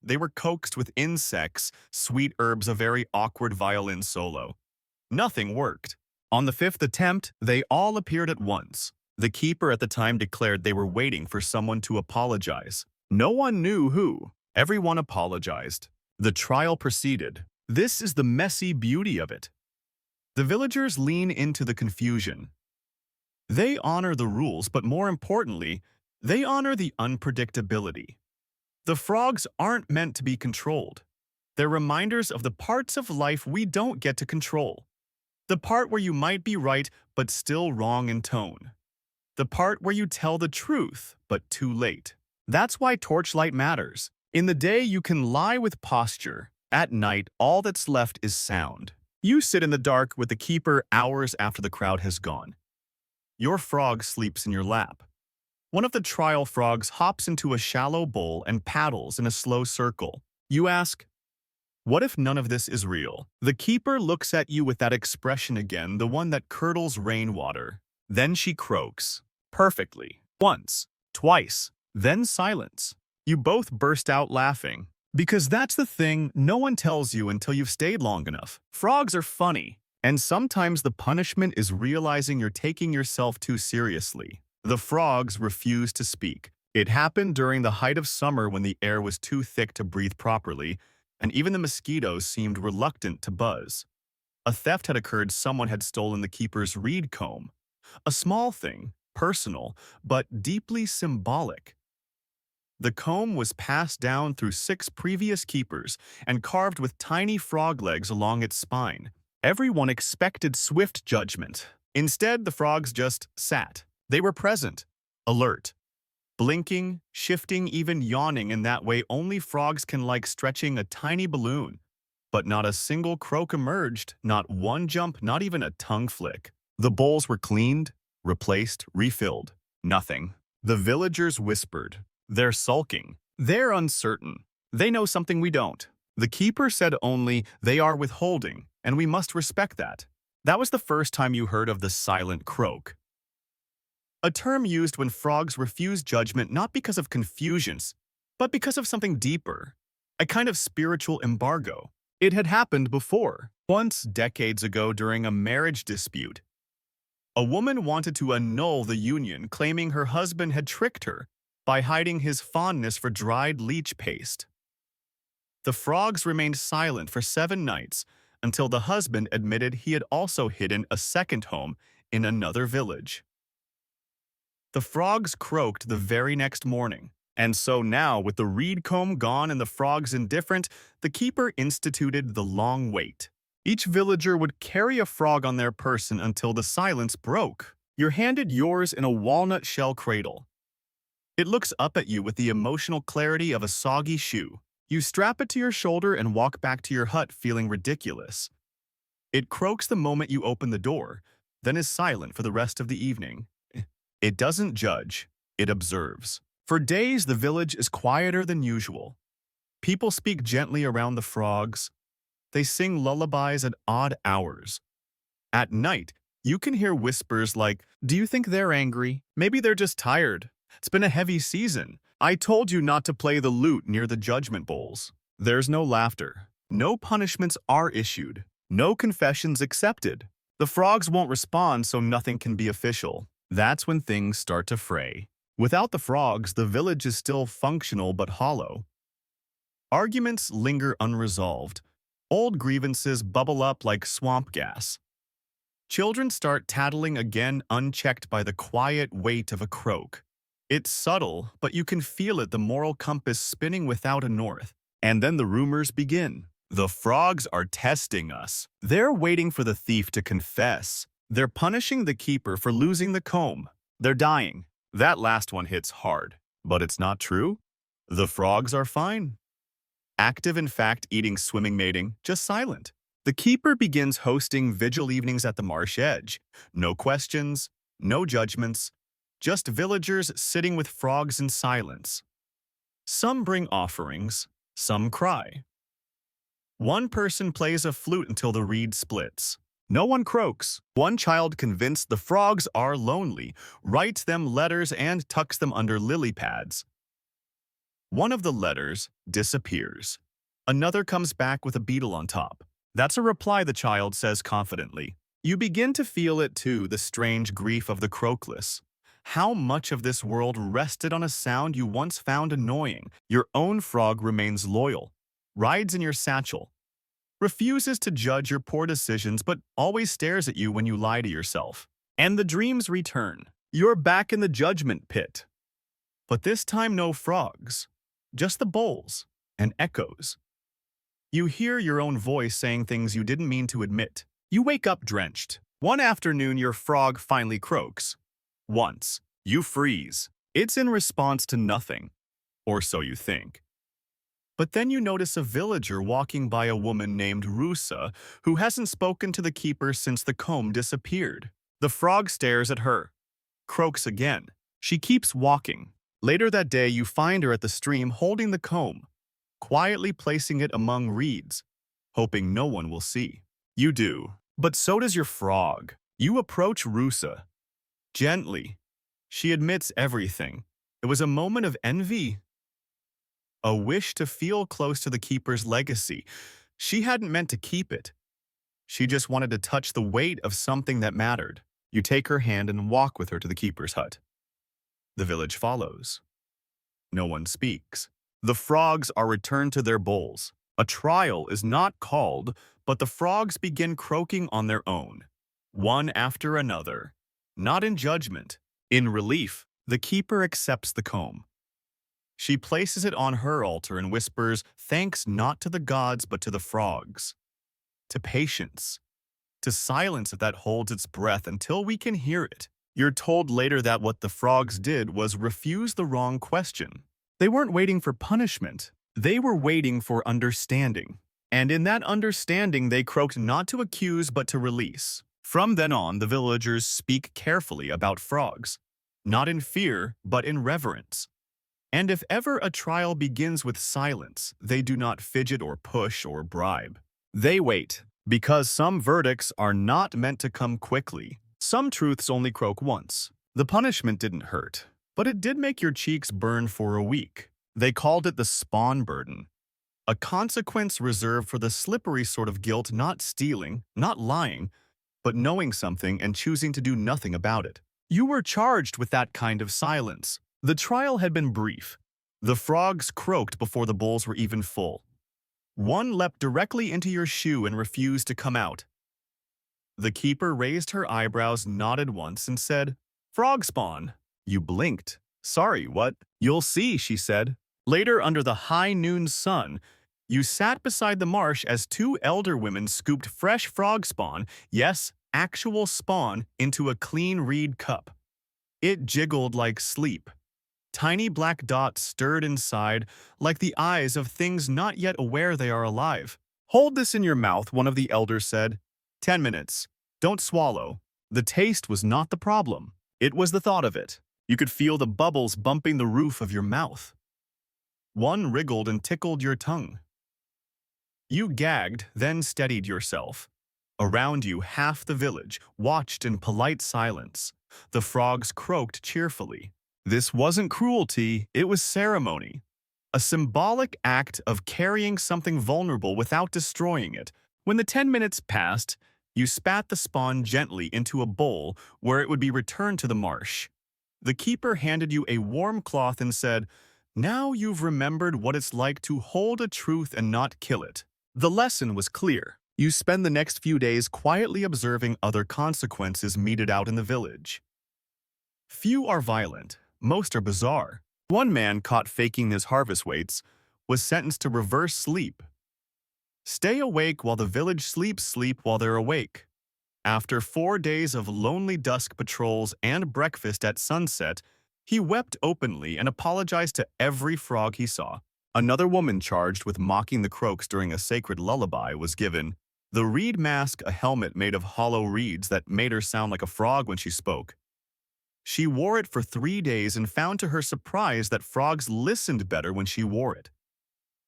They were coaxed with insects, sweet herbs, a very awkward violin solo. Nothing worked. On the 5th attempt, they all appeared at once. The keeper at the time declared they were waiting for someone to apologize. No one knew who. Everyone apologized. The trial proceeded. This is the messy beauty of it. The villagers lean into the confusion. They honor the rules, but more importantly, they honor the unpredictability. The frogs aren't meant to be controlled. They're reminders of the parts of life we don't get to control. The part where you might be right, but still wrong in tone. The part where you tell the truth, but too late. That's why torchlight matters. In the day, you can lie with posture. At night, all that's left is sound. You sit in the dark with the keeper hours after the crowd has gone. Your frog sleeps in your lap. One of the trial frogs hops into a shallow bowl and paddles in a slow circle. You ask, what if none of this is real? The keeper looks at you with that expression again, the one that curdles rainwater. Then she croaks. Perfectly. Once. Twice. Then silence. You both burst out laughing. Because that's the thing no one tells you until you've stayed long enough. Frogs are funny. And sometimes the punishment is realizing you're taking yourself too seriously. The frogs refuse to speak. It happened during the height of summer when the air was too thick to breathe properly, and even the mosquitoes seemed reluctant to buzz. A theft had occurred. Someone had stolen the keeper's reed comb. A small thing, personal, but deeply symbolic. The comb was passed down through 6 previous keepers and carved with tiny frog legs along its spine. Everyone expected swift judgment. Instead, the frogs just sat. They were present, alert, blinking, shifting, even yawning in that way only frogs can, like stretching a tiny balloon. But not a single croak emerged, not one jump, not even a tongue flick. The bowls were cleaned, replaced, refilled. Nothing. The villagers whispered. They're sulking. They're uncertain. They know something we don't. The keeper said only, they are withholding, and we must respect that. That was the first time you heard of the silent croak. A term used when frogs refuse judgment not because of confusions, but because of something deeper, a kind of spiritual embargo. It had happened before, once decades ago during a marriage dispute. A woman wanted to annul the union, claiming her husband had tricked her by hiding his fondness for dried leech paste. The frogs remained silent for 7 nights until the husband admitted he had also hidden a second home in another village. The frogs croaked the very next morning, and so now, with the reed comb gone and the frogs indifferent, the keeper instituted the long wait. Each villager would carry a frog on their person until the silence broke. You're handed yours in a walnut shell cradle. It looks up at you with the emotional clarity of a soggy shoe. You strap it to your shoulder and walk back to your hut feeling ridiculous. It croaks the moment you open the door, then is silent for the rest of the evening. It doesn't judge, it observes. For days, the village is quieter than usual. People speak gently around the frogs. They sing lullabies at odd hours. At night, you can hear whispers like, do you think they're angry? Maybe they're just tired. It's been a heavy season. I told you not to play the lute near the judgment bowls. There's no laughter. No punishments are issued. No confessions accepted. The frogs won't respond, so nothing can be official. That's when things start to fray. Without the frogs, the village is still functional but hollow. Arguments linger unresolved. Old grievances bubble up like swamp gas. Children start tattling again, unchecked by the quiet weight of a croak. It's subtle, but you can feel it, the moral compass spinning without a north. And then the rumors begin. The frogs are testing us. They're waiting for the thief to confess. They're punishing the keeper for losing the comb. They're dying. That last one hits hard. But it's not true. The frogs are fine. Active, in fact, eating, swimming, mating, just silent. The keeper begins hosting vigil evenings at the marsh edge. No questions, no judgments, just villagers sitting with frogs in silence. Some bring offerings, some cry. One person plays a flute until the reed splits. No one croaks. One child, convinced the frogs are lonely, writes them letters and tucks them under lily pads. One of the letters disappears. Another comes back with a beetle on top. That's a reply, the child says confidently. You begin to feel it too, the strange grief of the croakless. How much of this world rested on a sound you once found annoying? Your own frog remains loyal, rides in your satchel, refuses to judge your poor decisions but always stares at you when you lie to yourself. And the dreams return. You're back in the judgment pit. But this time no frogs, just the bowls and echoes. You hear your own voice saying things you didn't mean to admit. You wake up drenched. One afternoon your frog finally croaks. Once. You freeze. It's in response to nothing. Or so you think. But then you notice a villager walking by, a woman named Rusa, who hasn't spoken to the keeper since the comb disappeared. The frog stares at her, croaks again. She keeps walking. Later that day, you find her at the stream holding the comb, quietly placing it among reeds, hoping no one will see. You do, but so does your frog. You approach Rusa. Gently. She admits everything. It was a moment of envy. A wish to feel close to the keeper's legacy. She hadn't meant to keep it. She just wanted to touch the weight of something that mattered. You take her hand and walk with her to the keeper's hut. The village follows. No one speaks. The frogs are returned to their bowls. A trial is not called, but the frogs begin croaking on their own, one after another. Not in judgment. In relief, the keeper accepts the comb. She places it on her altar and whispers thanks not to the gods but to the frogs, to patience, to silence if that holds its breath until we can hear it. You're told later that what the frogs did was refuse the wrong question. They weren't waiting for punishment. They were waiting for understanding. And in that understanding, they croaked not to accuse but to release. From then on, the villagers speak carefully about frogs, not in fear but in reverence. And if ever a trial begins with silence, they do not fidget or push or bribe. They wait, because some verdicts are not meant to come quickly. Some truths only croak once. The punishment didn't hurt, but it did make your cheeks burn for a week. They called it the spawn burden, a consequence reserved for the slippery sort of guilt, not stealing, not lying, but knowing something and choosing to do nothing about it. You were charged with that kind of silence. The trial had been brief. The frogs croaked before the bowls were even full. One leapt directly into your shoe and refused to come out. The keeper raised her eyebrows, nodded once, and said, "Frogspawn." You blinked. "Sorry, what?" "You'll see," she said. Later, under the high noon sun, you sat beside the marsh as two elder women scooped fresh frog spawn, yes, actual spawn, into a clean reed cup. It jiggled like sleep. Tiny black dots stirred inside, like the eyes of things not yet aware they are alive. "Hold this in your mouth," one of the elders said. 10 minutes. Don't swallow." The taste was not the problem. It was the thought of it. You could feel the bubbles bumping the roof of your mouth. One wriggled and tickled your tongue. You gagged, then steadied yourself. Around you, half the village watched in polite silence. The frogs croaked cheerfully. This wasn't cruelty, it was ceremony. A symbolic act of carrying something vulnerable without destroying it. When the 10 minutes passed, you spat the spawn gently into a bowl where it would be returned to the marsh. The keeper handed you a warm cloth and said, "Now you've remembered what it's like to hold a truth and not kill it." The lesson was clear. You spend the next few days quietly observing other consequences meted out in the village. Few are violent, most are bizarre. One man caught faking his harvest weights was sentenced to reverse sleep. Stay awake while the village sleep while they're awake. After 4 days of lonely dusk patrols and breakfast at sunset, he wept openly and apologized to every frog he saw. Another woman charged with mocking the croaks during a sacred lullaby was given the reed mask, a helmet made of hollow reeds that made her sound like a frog when she spoke. She wore it for 3 days and found to her surprise that frogs listened better when she wore it.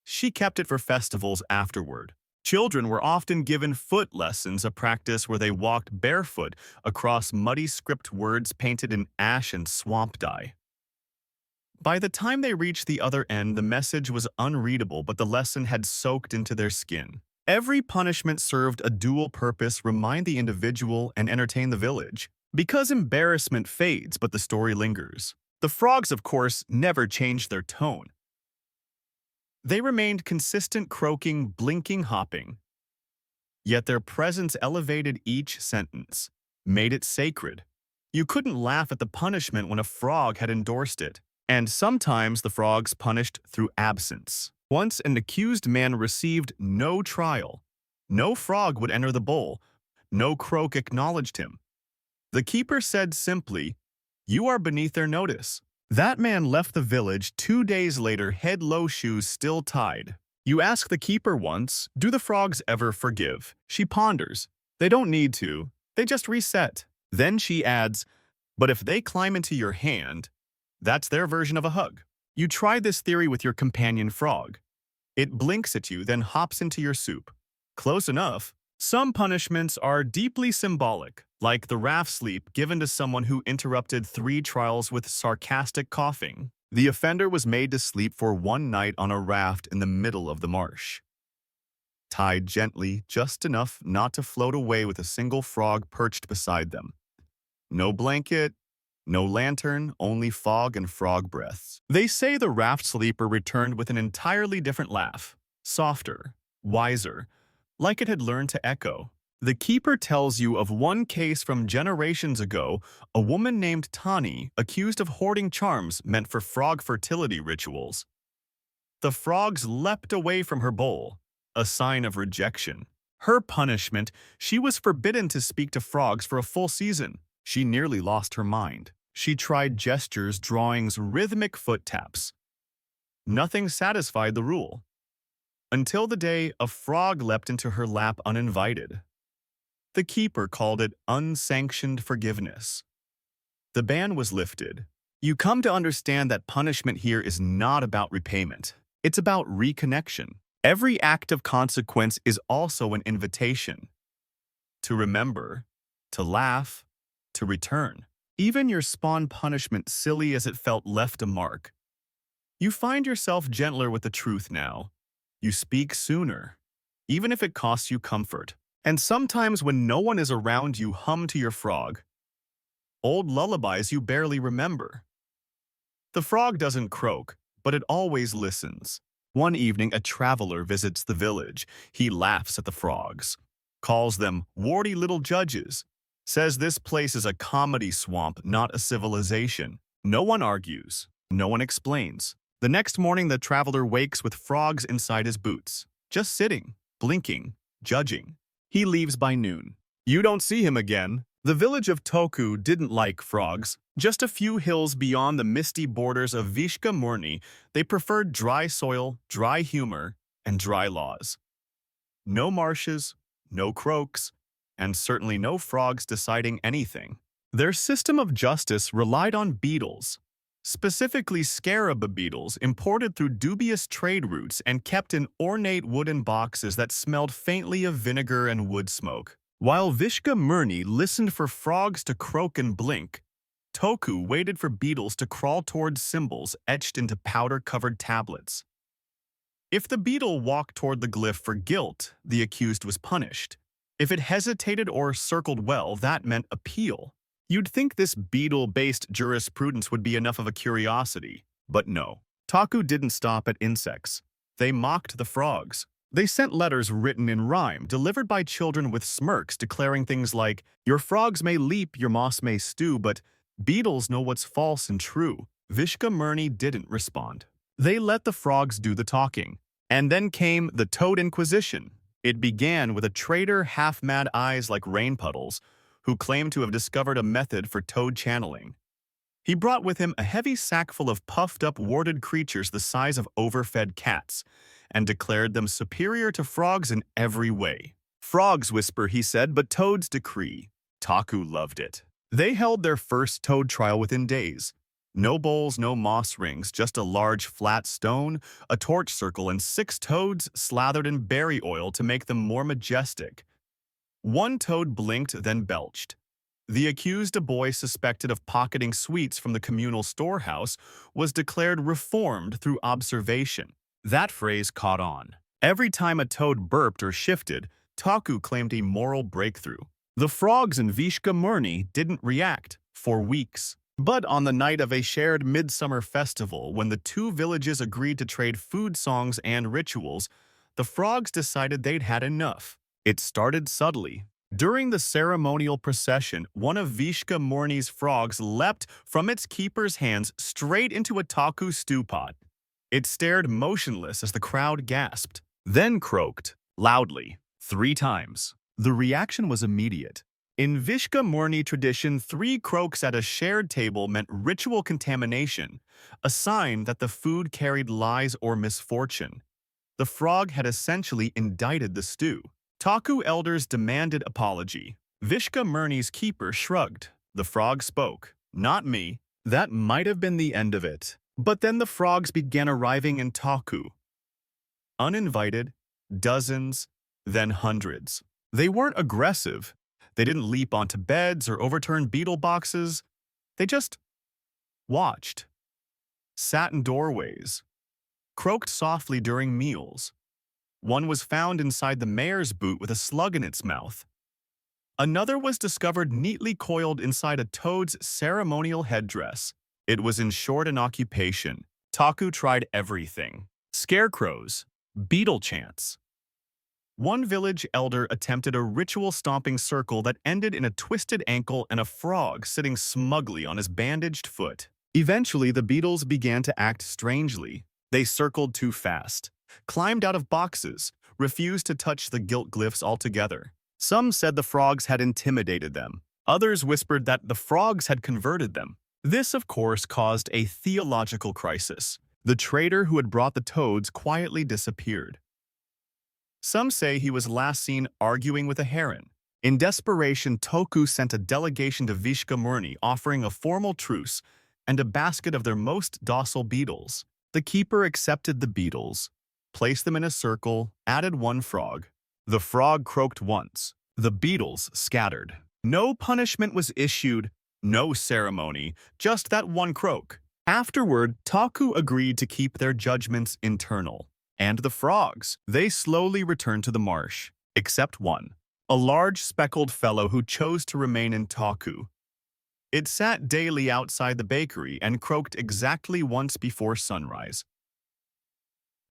She kept it for festivals afterward. Children were often given foot lessons, a practice where they walked barefoot across muddy script words painted in ash and swamp dye. By the time they reached the other end, the message was unreadable, but the lesson had soaked into their skin. Every punishment served a dual purpose: remind the individual and entertain the village. Because embarrassment fades, but the story lingers. The frogs, of course, never changed their tone. They remained consistent, croaking, blinking, hopping. Yet their presence elevated each sentence, made it sacred. You couldn't laugh at the punishment when a frog had endorsed it. And sometimes the frogs punished through absence. Once an accused man received no trial. No frog would enter the bowl. No croak acknowledged him. The keeper said simply, "You are beneath their notice." That man left the village 2 days later, head low, shoes still tied. You ask the keeper once, "Do the frogs ever forgive?" She ponders. "They don't need to. They just reset." Then she adds, "But if they climb into your hand, that's their version of a hug." You try this theory with your companion frog. It blinks at you, then hops into your soup. Close enough. Some punishments are deeply symbolic, like the raft sleep given to someone who interrupted 3 trials with sarcastic coughing. The offender was made to sleep for 1 night on a raft in the middle of the marsh. Tied gently, just enough not to float away with a single frog perched beside them. No blanket, no lantern, only fog and frog breaths. They say the raft sleeper returned with an entirely different laugh, softer, wiser, like it had learned to echo. The keeper tells you of one case from generations ago, a woman named Tani accused of hoarding charms meant for frog fertility rituals. The frogs leapt away from her bowl, a sign of rejection. Her punishment: she was forbidden to speak to frogs for a full season. She nearly lost her mind. She tried gestures, drawings, rhythmic foot taps. Nothing satisfied the rule. Until the day a frog leapt into her lap uninvited. The keeper called it unsanctioned forgiveness. The ban was lifted. You come to understand that punishment here is not about repayment. It's about reconnection. Every act of consequence is also an invitation to remember, to laugh, to return. Even your spawn punishment, silly as it felt, left a mark. You find yourself gentler with the truth now. You speak sooner, even if it costs you comfort. And sometimes when no one is around, you hum to your frog old lullabies you barely remember. The frog doesn't croak, but it always listens. One evening, a traveler visits the village. He laughs at the frogs, calls them warty little judges, says this place is a comedy swamp, not a civilization. No one argues. No one explains. The next morning, the traveler wakes with frogs inside his boots, just sitting, blinking, judging. He leaves by noon. You don't see him again. The village of Toku didn't like frogs. Just a few hills beyond the misty borders of Viška Murni, they preferred dry soil, dry humor, and dry laws. No marshes, no croaks, and certainly no frogs deciding anything. Their system of justice relied on beetles, specifically scarab beetles imported through dubious trade routes and kept in ornate wooden boxes that smelled faintly of vinegar and wood smoke. While Viška Murni listened for frogs to croak and blink, Toku waited for beetles to crawl towards symbols etched into powder-covered tablets. If the beetle walked toward the glyph for guilt, the accused was punished. If it hesitated or circled well, that meant appeal. You'd think this beetle-based jurisprudence would be enough of a curiosity, but no. Toku didn't stop at insects. They mocked the frogs. They sent letters written in rhyme, delivered by children with smirks declaring things like, "Your frogs may leap, your moss may stew, but beetles know what's false and true." Viška Murni didn't respond. They let the frogs do the talking. And then came the Toad Inquisition. It began with a traitor half-mad eyes like rain puddles, who claimed to have discovered a method for toad channeling. He brought with him a heavy sack full of puffed-up warded creatures the size of overfed cats, and declared them superior to frogs in every way. Frogs whisper, he said, but toads decree. Taku loved it. They held their first toad trial within days. No bowls, no moss rings, just a large flat stone, a torch circle, and 6 toads slathered in berry oil to make them more majestic. One toad blinked, then belched. The accused, a boy suspected of pocketing sweets from the communal storehouse, was declared reformed through observation. That phrase caught on. Every time a toad burped or shifted, Taku claimed a moral breakthrough. The frogs in Viška Murni didn't react for weeks. But on the night of a shared midsummer festival, when the 2 villages agreed to trade food songs and rituals, the frogs decided they'd had enough. It started subtly. During the ceremonial procession, one of Viška Murni's frogs leapt from its keeper's hands straight into a Taku stew pot. It stared motionless as the crowd gasped, then croaked, loudly, 3 times. The reaction was immediate. In Viška Murni tradition, 3 croaks at a shared table meant ritual contamination, a sign that the food carried lies or misfortune. The frog had essentially indicted the stew. Taku elders demanded apology. Viška Murni's keeper shrugged. The frog spoke. "Not me." That might have been the end of it. But then the frogs began arriving in Taku. Uninvited, dozens, then hundreds. They weren't aggressive. They didn't leap onto beds or overturn beetle boxes. They just watched, sat in doorways, croaked softly during meals. One was found inside the mayor's boot with a slug in its mouth. Another was discovered neatly coiled inside a toad's ceremonial headdress. It was in short an occupation. Taku tried everything. Scarecrows, beetle chants. One village elder attempted a ritual stomping circle that ended in a twisted ankle and a frog sitting smugly on his bandaged foot. Eventually, the beetles began to act strangely. They circled too fast, climbed out of boxes, refused to touch the guilt glyphs altogether. Some said the frogs had intimidated them. Others whispered that the frogs had converted them. This, of course, caused a theological crisis. The traitor who had brought the toads quietly disappeared. Some say he was last seen arguing with a heron. In desperation, Taku sent a delegation to Viška Murni offering a formal truce and a basket of their most docile beetles. The keeper accepted the beetles, placed them in a circle, added 1 frog. The frog croaked once. The beetles scattered. No punishment was issued, no ceremony, just that 1 croak. Afterward, Taku agreed to keep their judgments internal. And the frogs, they slowly returned to the marsh, except one, a large speckled fellow who chose to remain in Taku. It sat daily outside the bakery and croaked exactly once before sunrise.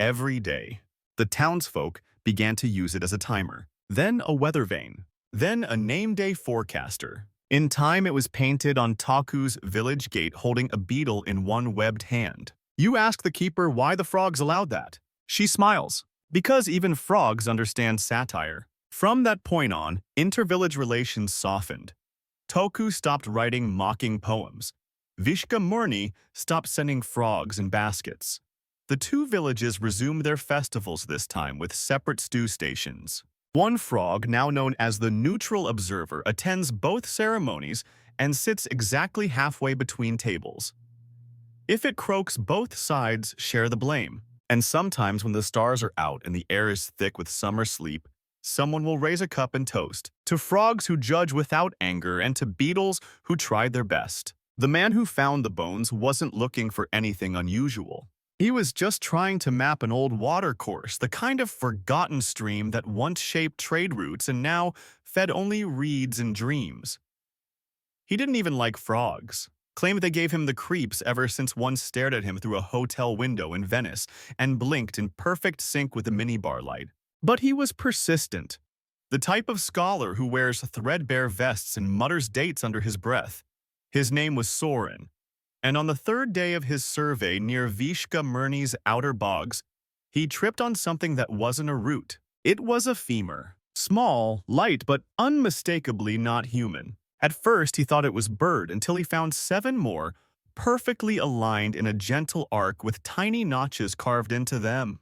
Every day, the townsfolk began to use it as a timer, then a weather vane, then a name-day forecaster. In time, it was painted on Taku's village gate holding a beetle in one webbed hand. You ask the keeper why the frogs allowed that. She smiles, because even frogs understand satire. From that point on, inter-village relations softened. Taku stopped writing mocking poems. Viška Murni stopped sending frogs in baskets. The 2 villages resumed their festivals this time with separate stew stations. One frog, now known as the neutral observer, attends both ceremonies and sits exactly halfway between tables. If it croaks, both sides share the blame. And sometimes when the stars are out and the air is thick with summer sleep, someone will raise a cup and toast to frogs who judge without anger and to beetles who tried their best. The man who found the bones wasn't looking for anything unusual. He was just trying to map an old watercourse, the kind of forgotten stream that once shaped trade routes and now fed only reeds and dreams. He didn't even like frogs. Claimed they gave him the creeps ever since one stared at him through a hotel window in Venice and blinked in perfect sync with the minibar light. But he was persistent, the type of scholar who wears threadbare vests and mutters dates under his breath. His name was Soren, and on the third day of his survey near Viška Murni's outer bogs, he tripped on something that wasn't a root. It was a femur. Small, light, but unmistakably not human. At first, he thought it was bird until he found 7 more, perfectly aligned in a gentle arc with tiny notches carved into them.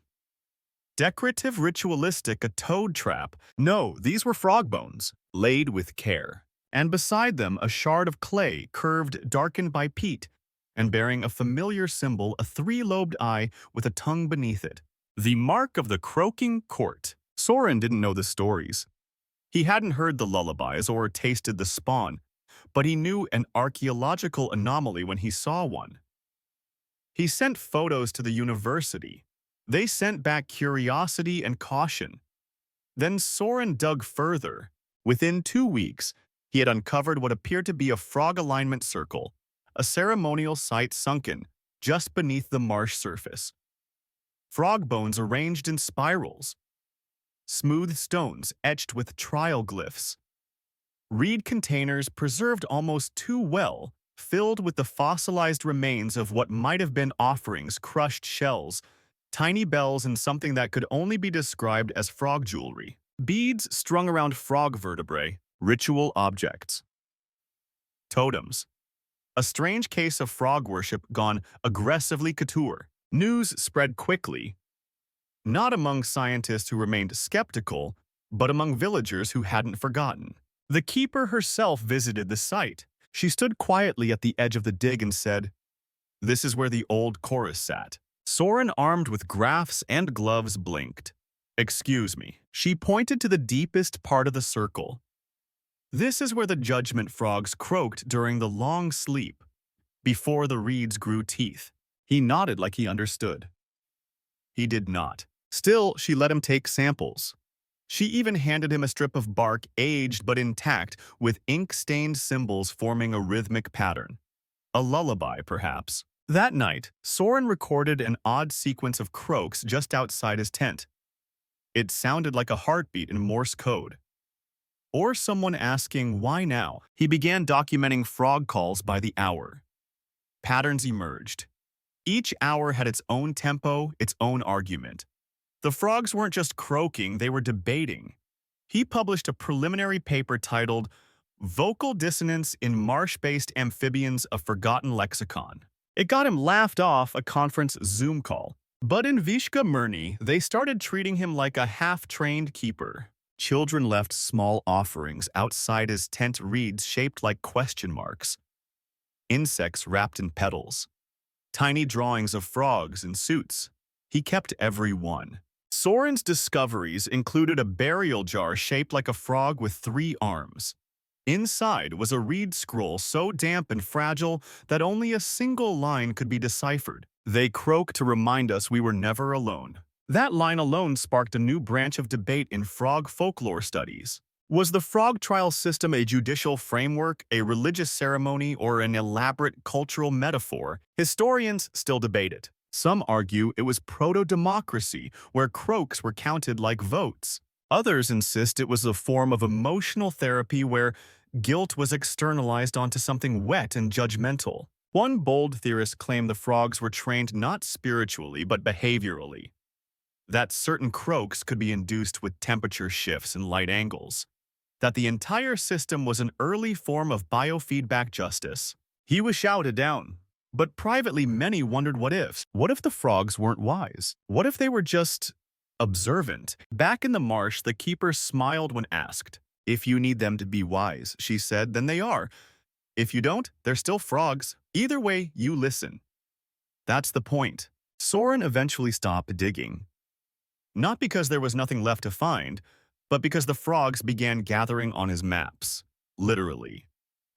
Decorative, ritualistic, a toad trap. No, these were frog bones, laid with care. And beside them, a shard of clay, curved, darkened by peat, and bearing a familiar symbol, a 3-lobed eye with a tongue beneath it. The mark of the croaking court. Soren didn't know the stories. He hadn't heard the lullabies or tasted the spawn, but he knew an archaeological anomaly when he saw one. He sent photos to the university. They sent back curiosity and caution. Then Soren dug further. Within 2 weeks, he had uncovered what appeared to be a frog alignment circle, a ceremonial site sunken just beneath the marsh surface. Frog bones arranged in spirals. Smooth stones etched with trial-glyphs. Reed containers preserved almost too well, filled with the fossilized remains of what might have been offerings, crushed shells, tiny bells, and something that could only be described as frog jewelry. Beads strung around frog vertebrae, ritual objects. Totems. A strange case of frog worship gone aggressively couture. News spread quickly, not among scientists who remained skeptical, but among villagers who hadn't forgotten. The keeper herself visited the site. She stood quietly at the edge of the dig and said, "This is where the old chorus sat." Soren, armed with graphs and gloves, blinked. "Excuse me." She pointed to the deepest part of the circle. "This is where the judgment frogs croaked during the long sleep, before the reeds grew teeth." He nodded like he understood. He did not. Still, she let him take samples. She even handed him a strip of bark, aged but intact, with ink-stained symbols forming a rhythmic pattern. A lullaby, perhaps. That night, Soren recorded an odd sequence of croaks just outside his tent. It sounded like a heartbeat in Morse code. Or someone asking, why now? He began documenting frog calls by the hour. Patterns emerged. Each hour had its own tempo, its own argument. The frogs weren't just croaking, they were debating. He published a preliminary paper titled Vocal Dissonance in Marsh-Based Amphibians, a Forgotten Lexicon. It got him laughed off a conference Zoom call. But in Viška Murni, they started treating him like a half-trained keeper. Children left small offerings outside his tent, reeds shaped like question marks. Insects wrapped in petals. Tiny drawings of frogs in suits. He kept every one. Soren's discoveries included a burial jar shaped like a frog with 3 arms. Inside was a reed scroll so damp and fragile that only a single line could be deciphered. "They croak to remind us we were never alone." That line alone sparked a new branch of debate in frog folklore studies. Was the frog trial system a judicial framework, a religious ceremony, or an elaborate cultural metaphor? Historians still debate it. Some argue it was proto-democracy, where croaks were counted like votes. Others insist it was a form of emotional therapy where guilt was externalized onto something wet and judgmental. One bold theorist claimed the frogs were trained not spiritually but behaviorally. That certain croaks could be induced with temperature shifts and light angles. That the entire system was an early form of biofeedback justice. He was shouted down. But privately, many wondered what ifs. What if the frogs weren't wise? What if they were just observant? Back in the marsh, the keeper smiled when asked. "If you need them to be wise," she said, "then they are. If you don't, they're still frogs. Either way, you listen." That's the point. Soren eventually stopped digging. Not because there was nothing left to find, but because the frogs began gathering on his maps. Literally.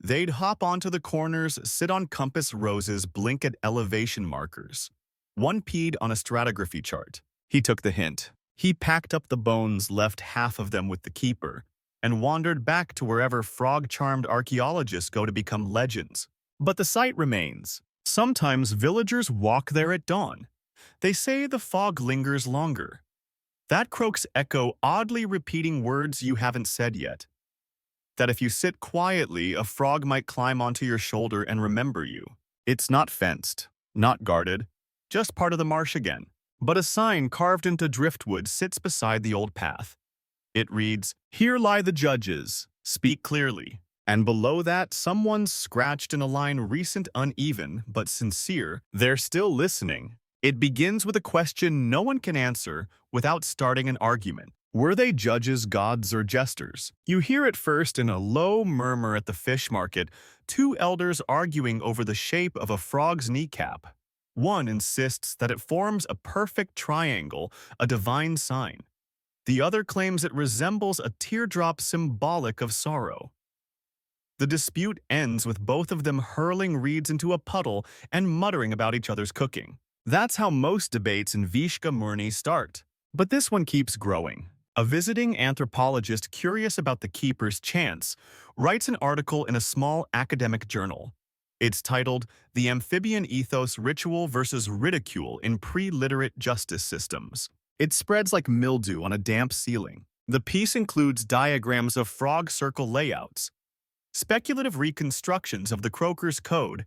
They'd hop onto the corners, sit on compass roses, blink at elevation markers. One peed on a stratigraphy chart. He took the hint. He packed up the bones, left half of them with the keeper, and wandered back to wherever frog-charmed archaeologists go to become legends. But the site remains. Sometimes villagers walk there at dawn. They say the fog lingers longer. That croaks echo oddly repeating words you haven't said yet. That if you sit quietly, a frog might climb onto your shoulder and remember you. It's not fenced, not guarded, just part of the marsh again. But a sign carved into driftwood sits beside the old path. It reads, "Here lie the judges, speak clearly." And below that, someone's scratched in a line recent, uneven, but sincere. They're still listening. It begins with a question no one can answer without starting an argument. Were they judges, gods, or jesters? You hear it first in a low murmur at the fish market, two elders arguing over the shape of a frog's kneecap. One insists that it forms a perfect triangle, a divine sign. The other claims it resembles a teardrop symbolic of sorrow. The dispute ends with both of them hurling reeds into a puddle and muttering about each other's cooking. That's how most debates in Viška Murni start. But this one keeps growing. A visiting anthropologist curious about the keeper's chants writes an article in a small academic journal. It's titled, "The Amphibian Ethos Ritual versus Ridicule in Pre-Literate Justice Systems." It spreads like mildew on a damp ceiling. The piece includes diagrams of frog circle layouts, speculative reconstructions of the croaker's code,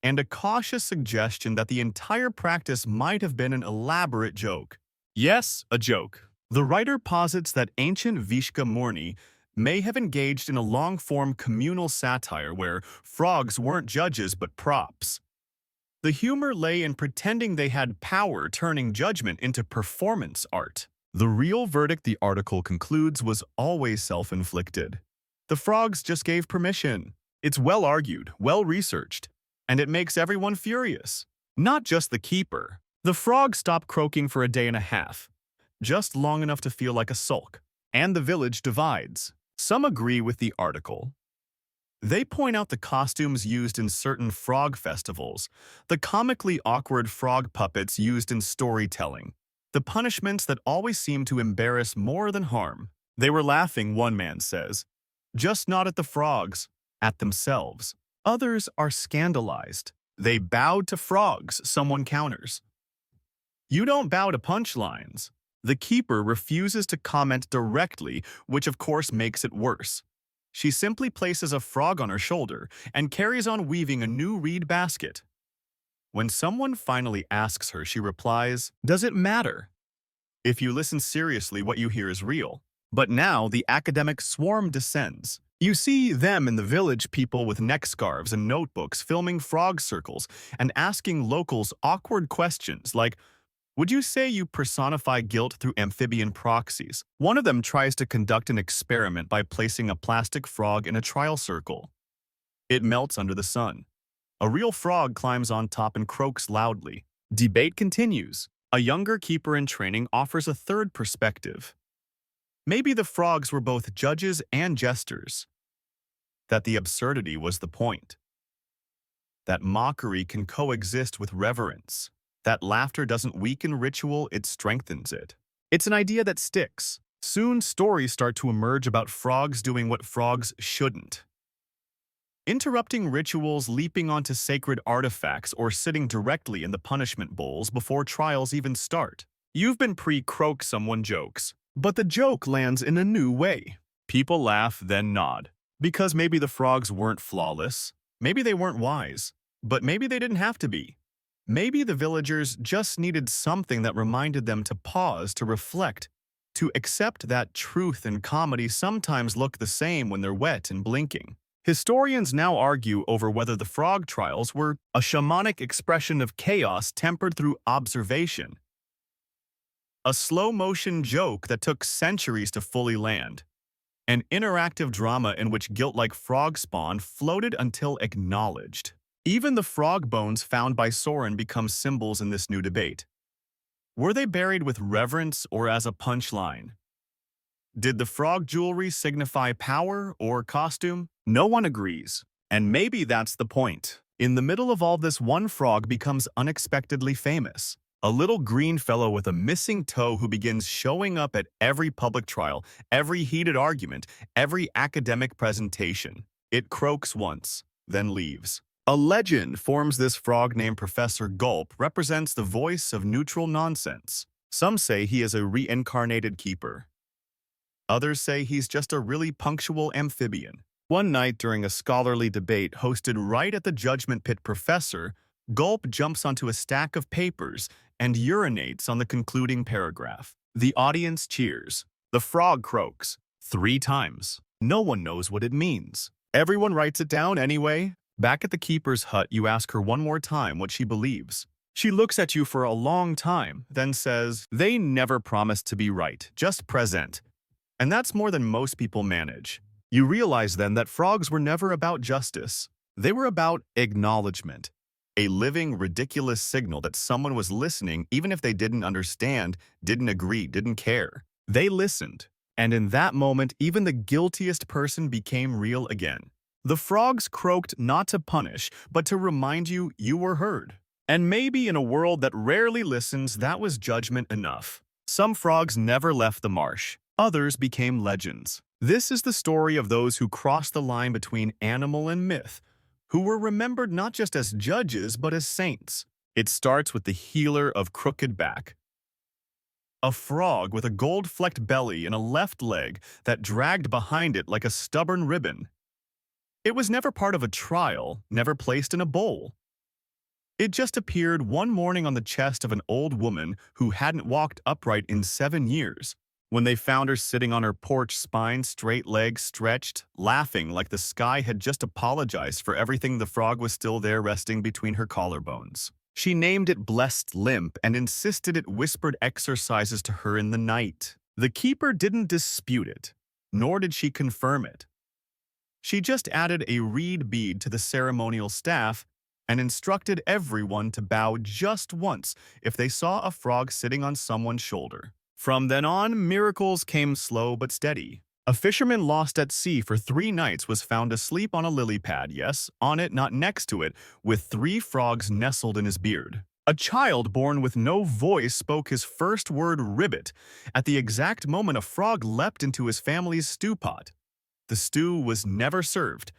and a cautious suggestion that the entire practice might have been an elaborate joke. Yes, a joke. The writer posits that ancient Viška Murni may have engaged in a long-form communal satire where frogs weren't judges but props. The humor lay in pretending they had power, turning judgment into performance art. The real verdict, the article concludes, was always self-inflicted. The frogs just gave permission. It's well-argued, well-researched, and it makes everyone furious. Not just the keeper. The frog stopped croaking for a day and a half, just long enough to feel like a sulk. And the village divides. Some agree with the article. They point out the costumes used in certain frog festivals, the comically awkward frog puppets used in storytelling, the punishments that always seem to embarrass more than harm. They were laughing, one man says, just not at the frogs, at themselves. Others are scandalized. They bowed to frogs, someone counters. You don't bow to punchlines. The keeper refuses to comment directly, which of course makes it worse. She simply places a frog on her shoulder and carries on weaving a new reed basket. When someone finally asks her, she replies, "Does it matter? If you listen seriously, what you hear is real." But now the academic swarm descends. You see them in the village, people with neck scarves and notebooks filming frog circles and asking locals awkward questions like, "Would you say you personify guilt through amphibian proxies?" One of them tries to conduct an experiment by placing a plastic frog in a trial circle. It melts under the sun. A real frog climbs on top and croaks loudly. Debate continues. A younger keeper in training offers a third perspective. Maybe the frogs were both judges and jesters. That the absurdity was the point. That mockery can coexist with reverence. That laughter doesn't weaken ritual, it strengthens it. It's an idea that sticks. Soon stories start to emerge about frogs doing what frogs shouldn't. Interrupting rituals, leaping onto sacred artifacts, or sitting directly in the punishment bowls before trials even start. You've been pre-croak, someone jokes. But the joke lands in a new way. People laugh, then nod. Because maybe the frogs weren't flawless. Maybe they weren't wise. But maybe they didn't have to be. Maybe the villagers just needed something that reminded them to pause, to reflect, to accept that truth and comedy sometimes look the same when they're wet and blinking. Historians now argue over whether the frog trials were a shamanic expression of chaos tempered through observation. A slow-motion joke that took centuries to fully land. An interactive drama in which guilt-like frogspawn floated until acknowledged. Even the frog bones found by Soren become symbols in this new debate. Were they buried with reverence or as a punchline? Did the frog jewelry signify power or costume? No one agrees. And maybe that's the point. In the middle of all this, one frog becomes unexpectedly famous. A little green fellow with a missing toe who begins showing up at every public trial, every heated argument, every academic presentation. It croaks once, then leaves. A legend forms. This frog named Professor Gulp represents the voice of neutral nonsense. Some say he is a reincarnated keeper. Others say he's just a really punctual amphibian. One night during a scholarly debate hosted right at the Judgment Pit, Professor Gulp jumps onto a stack of papers and urinates on the concluding paragraph. The audience cheers. The frog croaks 3 times. No one knows what it means. Everyone writes it down anyway. Back at the keeper's hut, you ask her one more time what she believes. She looks at you for a long time, then says, "They never promised to be right, just present." And that's more than most people manage. You realize then that frogs were never about justice. They were about acknowledgement. A living, ridiculous signal that someone was listening even if they didn't understand, didn't agree, didn't care. They listened. And in that moment, even the guiltiest person became real again. The frogs croaked not to punish, but to remind you you were heard. And maybe in a world that rarely listens, that was judgment enough. Some frogs never left the marsh. Others became legends. This is the story of those who crossed the line between animal and myth, who were remembered not just as judges but as saints. It starts with the healer of crooked back. A frog with a gold-flecked belly and a left leg that dragged behind it like a stubborn ribbon. It was never part of a trial, never placed in a bowl. It just appeared one morning on the chest of an old woman who hadn't walked upright in 7 years. When they found her sitting on her porch, spine straight, legs stretched, laughing like the sky had just apologized for everything, the frog was still there resting between her collarbones. She named it Blessed Limp and insisted it whispered exercises to her in the night. The keeper didn't dispute it, nor did she confirm it. She just added a reed bead to the ceremonial staff and instructed everyone to bow just once if they saw a frog sitting on someone's shoulder. From then on, miracles came slow but steady. A fisherman lost at sea for 3 nights was found asleep on a lily pad, yes, on it, not next to it, with 3 frogs nestled in his beard. A child born with no voice spoke his first word, ribbit, at the exact moment a frog leapt into his family's stew pot. The stew was never served.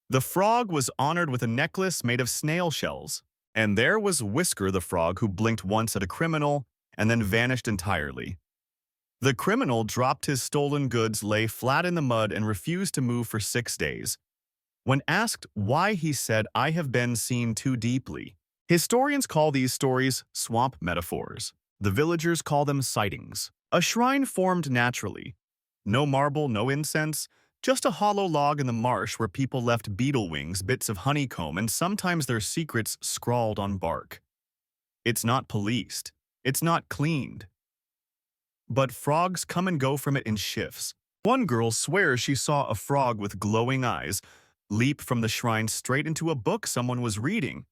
The frog was honored with a necklace made of snail shells. And there was Whisker the frog, who blinked once at a criminal and then vanished entirely. The criminal dropped his stolen goods, lay flat in the mud, and refused to move for 6 days. When asked why, he said, "I have been seen too deeply." Historians call these stories swamp metaphors. The villagers call them sightings. A shrine formed naturally. No marble, no incense, just a hollow log in the marsh where people left beetle wings, bits of honeycomb, and sometimes their secrets scrawled on bark. It's not policed. It's not cleaned. But frogs come and go from it in shifts. One girl swears she saw a frog with glowing eyes leap from the shrine straight into a book someone was reading.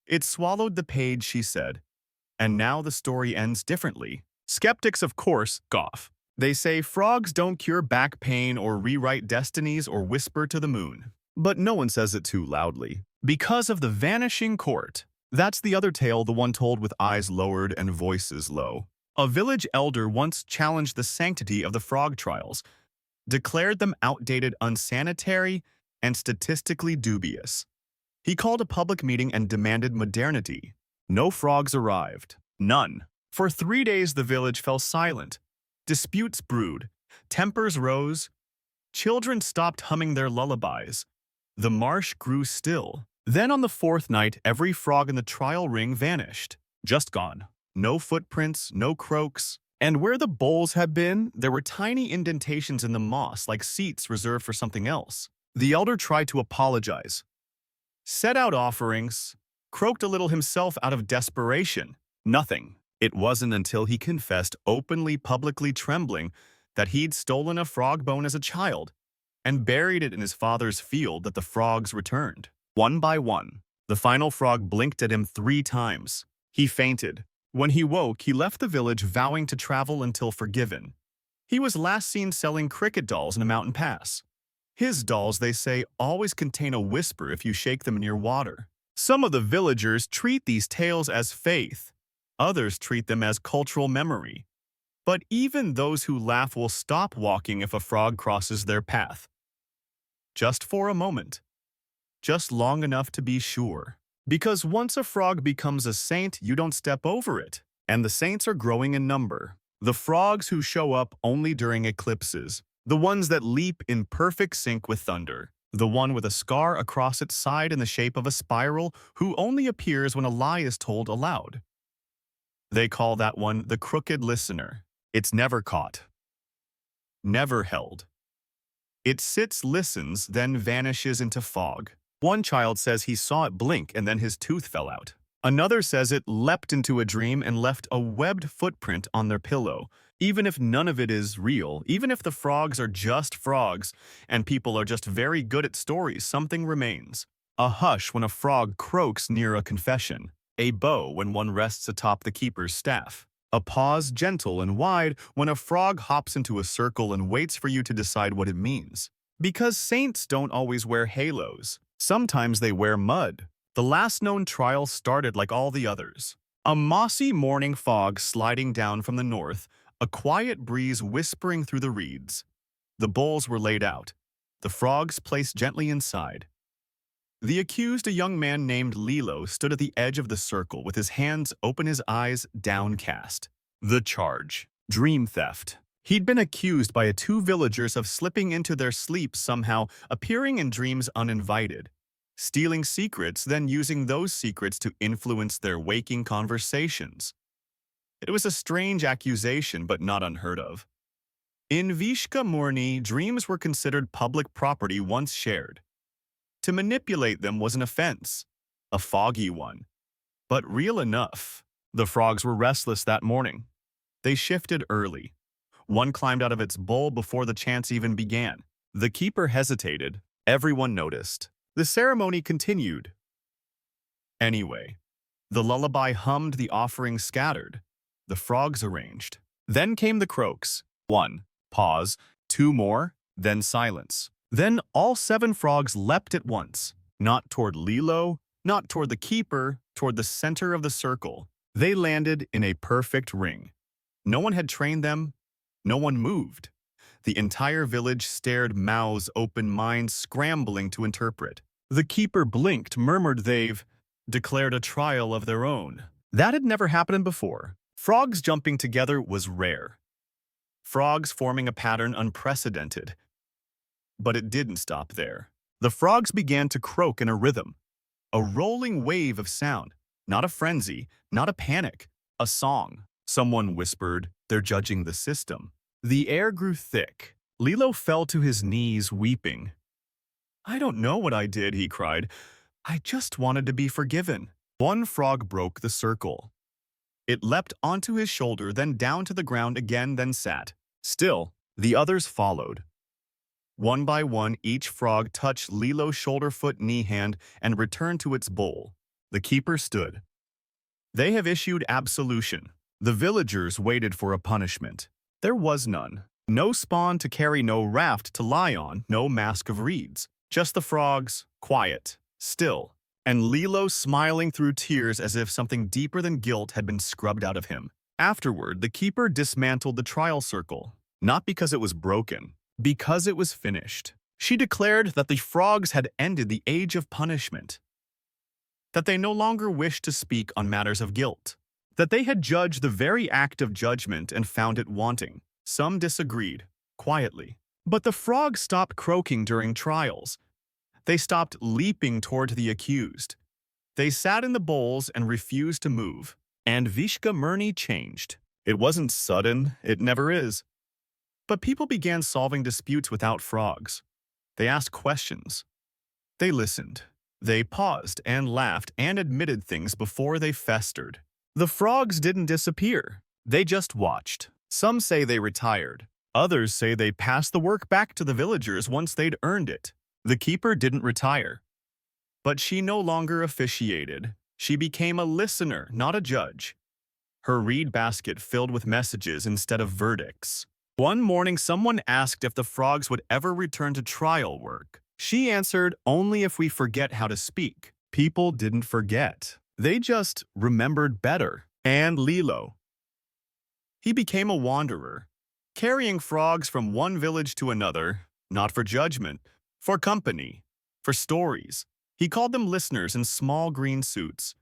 It swallowed the page, she said. And now the story ends differently. Skeptics, of course, scoff. They say frogs don't cure back pain or rewrite destinies or whisper to the moon. But no one says it too loudly. Because of the vanishing court. That's the other tale, the one told with eyes lowered and voices low. A village elder once challenged the sanctity of the frog trials, declared them outdated, unsanitary, and statistically dubious. He called a public meeting and demanded modernity. No frogs arrived. None. For 3 days the village fell silent. Disputes brewed. Tempers rose. Children stopped humming their lullabies. The marsh grew still. Then on the 4th night, every frog in the trial ring vanished. Just gone. No footprints, no croaks. And where the bowls had been, there were tiny indentations in the moss, like seats reserved for something else. The elder tried to apologize, set out offerings, croaked a little himself out of desperation. Nothing. It wasn't until he confessed, openly, publicly trembling, that he'd stolen a frog bone as a child and buried it in his father's field, that the frogs returned. One by one, the final frog blinked at him 3 times. He fainted. When he woke, he left the village, vowing to travel until forgiven. He was last seen selling cricket dolls in a mountain pass. His dolls, they say, always contain a whisper if you shake them near water. Some of the villagers treat these tales as faith. Others treat them as cultural memory. But even those who laugh will stop walking if a frog crosses their path. Just for a moment. Just long enough to be sure. Because once a frog becomes a saint, you don't step over it. And the saints are growing in number. The frogs who show up only during eclipses. The ones that leap in perfect sync with thunder. The one with a scar across its side in the shape of a spiral who only appears when a lie is told aloud. They call that one the crooked listener. It's never caught. Never held. It sits, listens, then vanishes into fog. One child says he saw it blink and then his tooth fell out. Another says it leapt into a dream and left a webbed footprint on their pillow. Even if none of it is real, even if the frogs are just frogs and people are just very good at stories, something remains. A hush when a frog croaks near a confession. A bow when one rests atop the keeper's staff. A pause gentle and wide when a frog hops into a circle and waits for you to decide what it means. Because saints don't always wear halos. Sometimes they wear mud. The last known trial started like all the others. A mossy morning fog sliding down from the north, a quiet breeze whispering through the reeds. The bowls were laid out, the frogs placed gently inside. The accused, a young man named Lilo, stood at the edge of the circle with his hands open, his eyes downcast. The charge: dream theft. He'd been accused by two villagers of slipping into their sleep somehow, appearing in dreams uninvited. Stealing secrets, then using those secrets to influence their waking conversations. It was a strange accusation, but not unheard of. In Viška Murni, dreams were considered public property once shared. To manipulate them was an offense, a foggy one, but real enough. The frogs were restless that morning. They shifted early. One climbed out of its bowl before the chants even began. The keeper hesitated. Everyone noticed. The ceremony continued. Anyway, the lullaby hummed, the offerings scattered. The frogs arranged. Then came the croaks. One, pause, two more, then silence. Then all 7 frogs leapt at once, not toward Lilo, not toward the keeper, toward the center of the circle. They landed in a perfect ring. No one had trained them. No one moved. The entire village stared, mouths open, minds scrambling to interpret. The keeper blinked, murmured they've declared a trial of their own. That had never happened before. Frogs jumping together was rare. Frogs forming a pattern unprecedented. But it didn't stop there. The frogs began to croak in a rhythm. A rolling wave of sound. Not a frenzy, not a panic. A song. Someone whispered, "They're judging the system." The air grew thick. Lilo fell to his knees, weeping. "I don't know what I did," he cried. "I just wanted to be forgiven." One frog broke the circle. It leapt onto his shoulder, then down to the ground again, then sat. Still, the others followed. One by one, each frog touched Lilo's shoulder, foot, knee, hand, and returned to its bowl. The keeper stood. They have issued absolution. The villagers waited for a punishment. There was none. No spawn to carry, no raft to lie on, no mask of reeds. Just the frogs, quiet, still, and Lilo smiling through tears as if something deeper than guilt had been scrubbed out of him. Afterward, the keeper dismantled the trial circle, not because it was broken, because it was finished. She declared that the frogs had ended the age of punishment, that they no longer wished to speak on matters of guilt, that they had judged the very act of judgment and found it wanting. Some disagreed, quietly. But the frogs stopped croaking during trials. They stopped leaping toward the accused. They sat in the bowls and refused to move. And Viška Murni changed. It wasn't sudden, it never is. But people began solving disputes without frogs. They asked questions. They listened. They paused and laughed and admitted things before they festered. The frogs didn't disappear. They just watched. Some say they retired. Others say they passed the work back to the villagers once they'd earned it. The keeper didn't retire. But she no longer officiated. She became a listener, not a judge. Her reed basket filled with messages instead of verdicts. One morning, someone asked if the frogs would ever return to trial work. She answered, "Only if we forget how to speak." People didn't forget. They just remembered better. And Lilo. He became a wanderer, carrying frogs from one village to another, not for judgment, for company, for stories. He called them listeners in small green suits.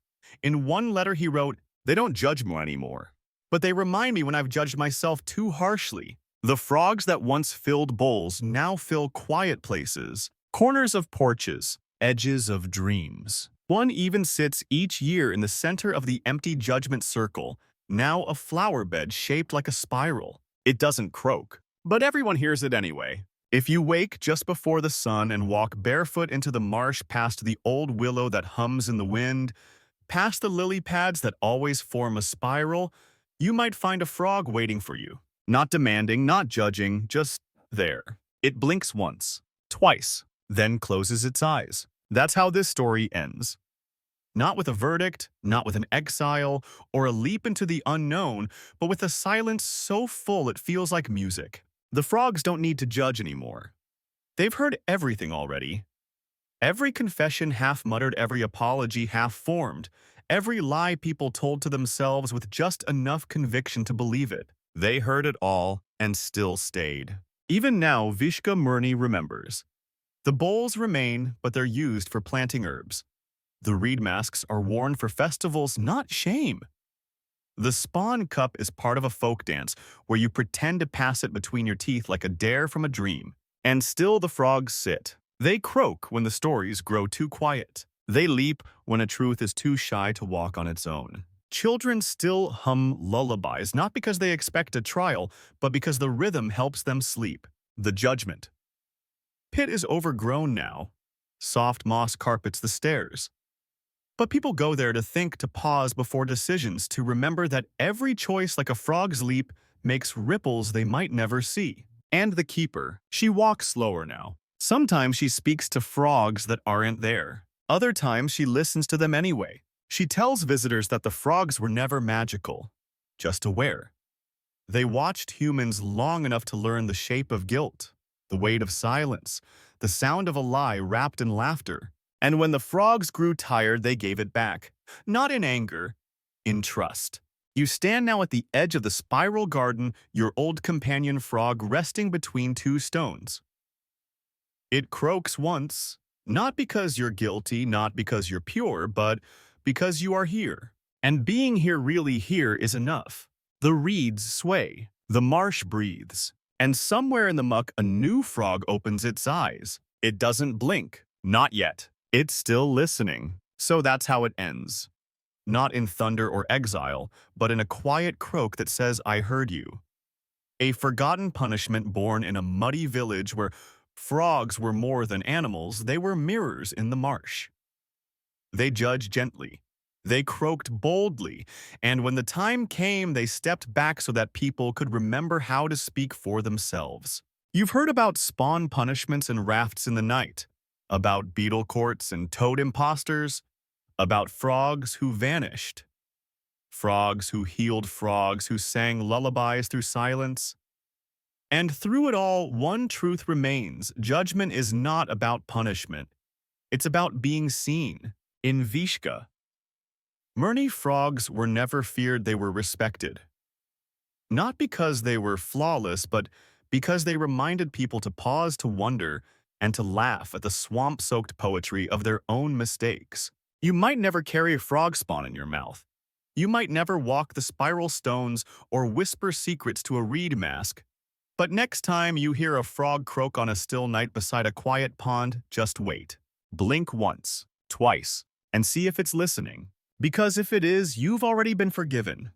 In one letter he wrote, "They don't judge me anymore. but they remind me when I've judged myself too harshly. The frogs that once filled bowls now fill quiet places, corners of porches, edges of dreams. One even sits each year in the center of the empty judgment circle, now a flower bed shaped like a spiral. It doesn't croak, but everyone hears it anyway. If you wake just before the sun and walk barefoot into the marsh past the old willow that hums in the wind, past the lily pads that always form a spiral, you might find a frog waiting for you. Not demanding, not judging, just there. It blinks once, twice, then closes its eyes. That's how this story ends. Not with a verdict, not with an exile, or a leap into the unknown, but with a silence so full it feels like music. The frogs don't need to judge anymore. They've heard everything already. Every confession half-muttered, every apology half-formed, every lie people told to themselves with just enough conviction to believe it. They heard it all and still stayed. Even now, Viška Murni remembers. The bowls remain, but they're used for planting herbs. The reed masks are worn for festivals, not shame. The spawn cup is part of a folk dance where you pretend to pass it between your teeth like a dare from a dream. And still the frogs sit. They croak when the stories grow too quiet. They leap when a truth is too shy to walk on its own. Children still hum lullabies, not because they expect a trial, but because the rhythm helps them sleep. The judgment pit is overgrown now. Soft moss carpets the stairs. But people go there to think, to pause before decisions, to remember that every choice, like a frog's leap, makes ripples they might never see. And the keeper, she walks slower now. Sometimes she speaks to frogs that aren't there. Other times she listens to them anyway. She tells visitors that the frogs were never magical, just aware. They watched humans long enough to learn the shape of guilt, the weight of silence, the sound of a lie wrapped in laughter. And when the frogs grew tired, they gave it back. Not in anger, in trust. You stand now at the edge of the spiral garden, your old companion frog resting between two stones. It croaks once, not because you're guilty, not because you're pure, but because you are here. And being here, really here, is enough. The reeds sway, the marsh breathes, and somewhere in the muck a new frog opens its eyes. It doesn't blink, not yet. It's still listening. So that's how it ends. Not in thunder or exile, but in a quiet croak that says, I heard you. A forgotten punishment born in a muddy village where frogs were more than animals, they were mirrors in the marsh. They judged gently. They croaked boldly, and when the time came, they stepped back so that people could remember how to speak for themselves. You've heard about spawn punishments and rafts in the night, about beetle courts and toad imposters, about frogs who vanished, frogs who healed frogs who sang lullabies through silence. And through it all, one truth remains. Judgment is not about punishment. It's about being seen. In Viška Murni, frogs were never feared, they were respected. Not because they were flawless, but because they reminded people to pause, to wonder, and to laugh at the swamp-soaked poetry of their own mistakes. You might never carry a frog spawn in your mouth. You might never walk the spiral stones or whisper secrets to a reed mask. But next time you hear a frog croak on a still night beside a quiet pond, just wait. Blink once, twice, and see if it's listening. Because if it is, you've already been forgiven.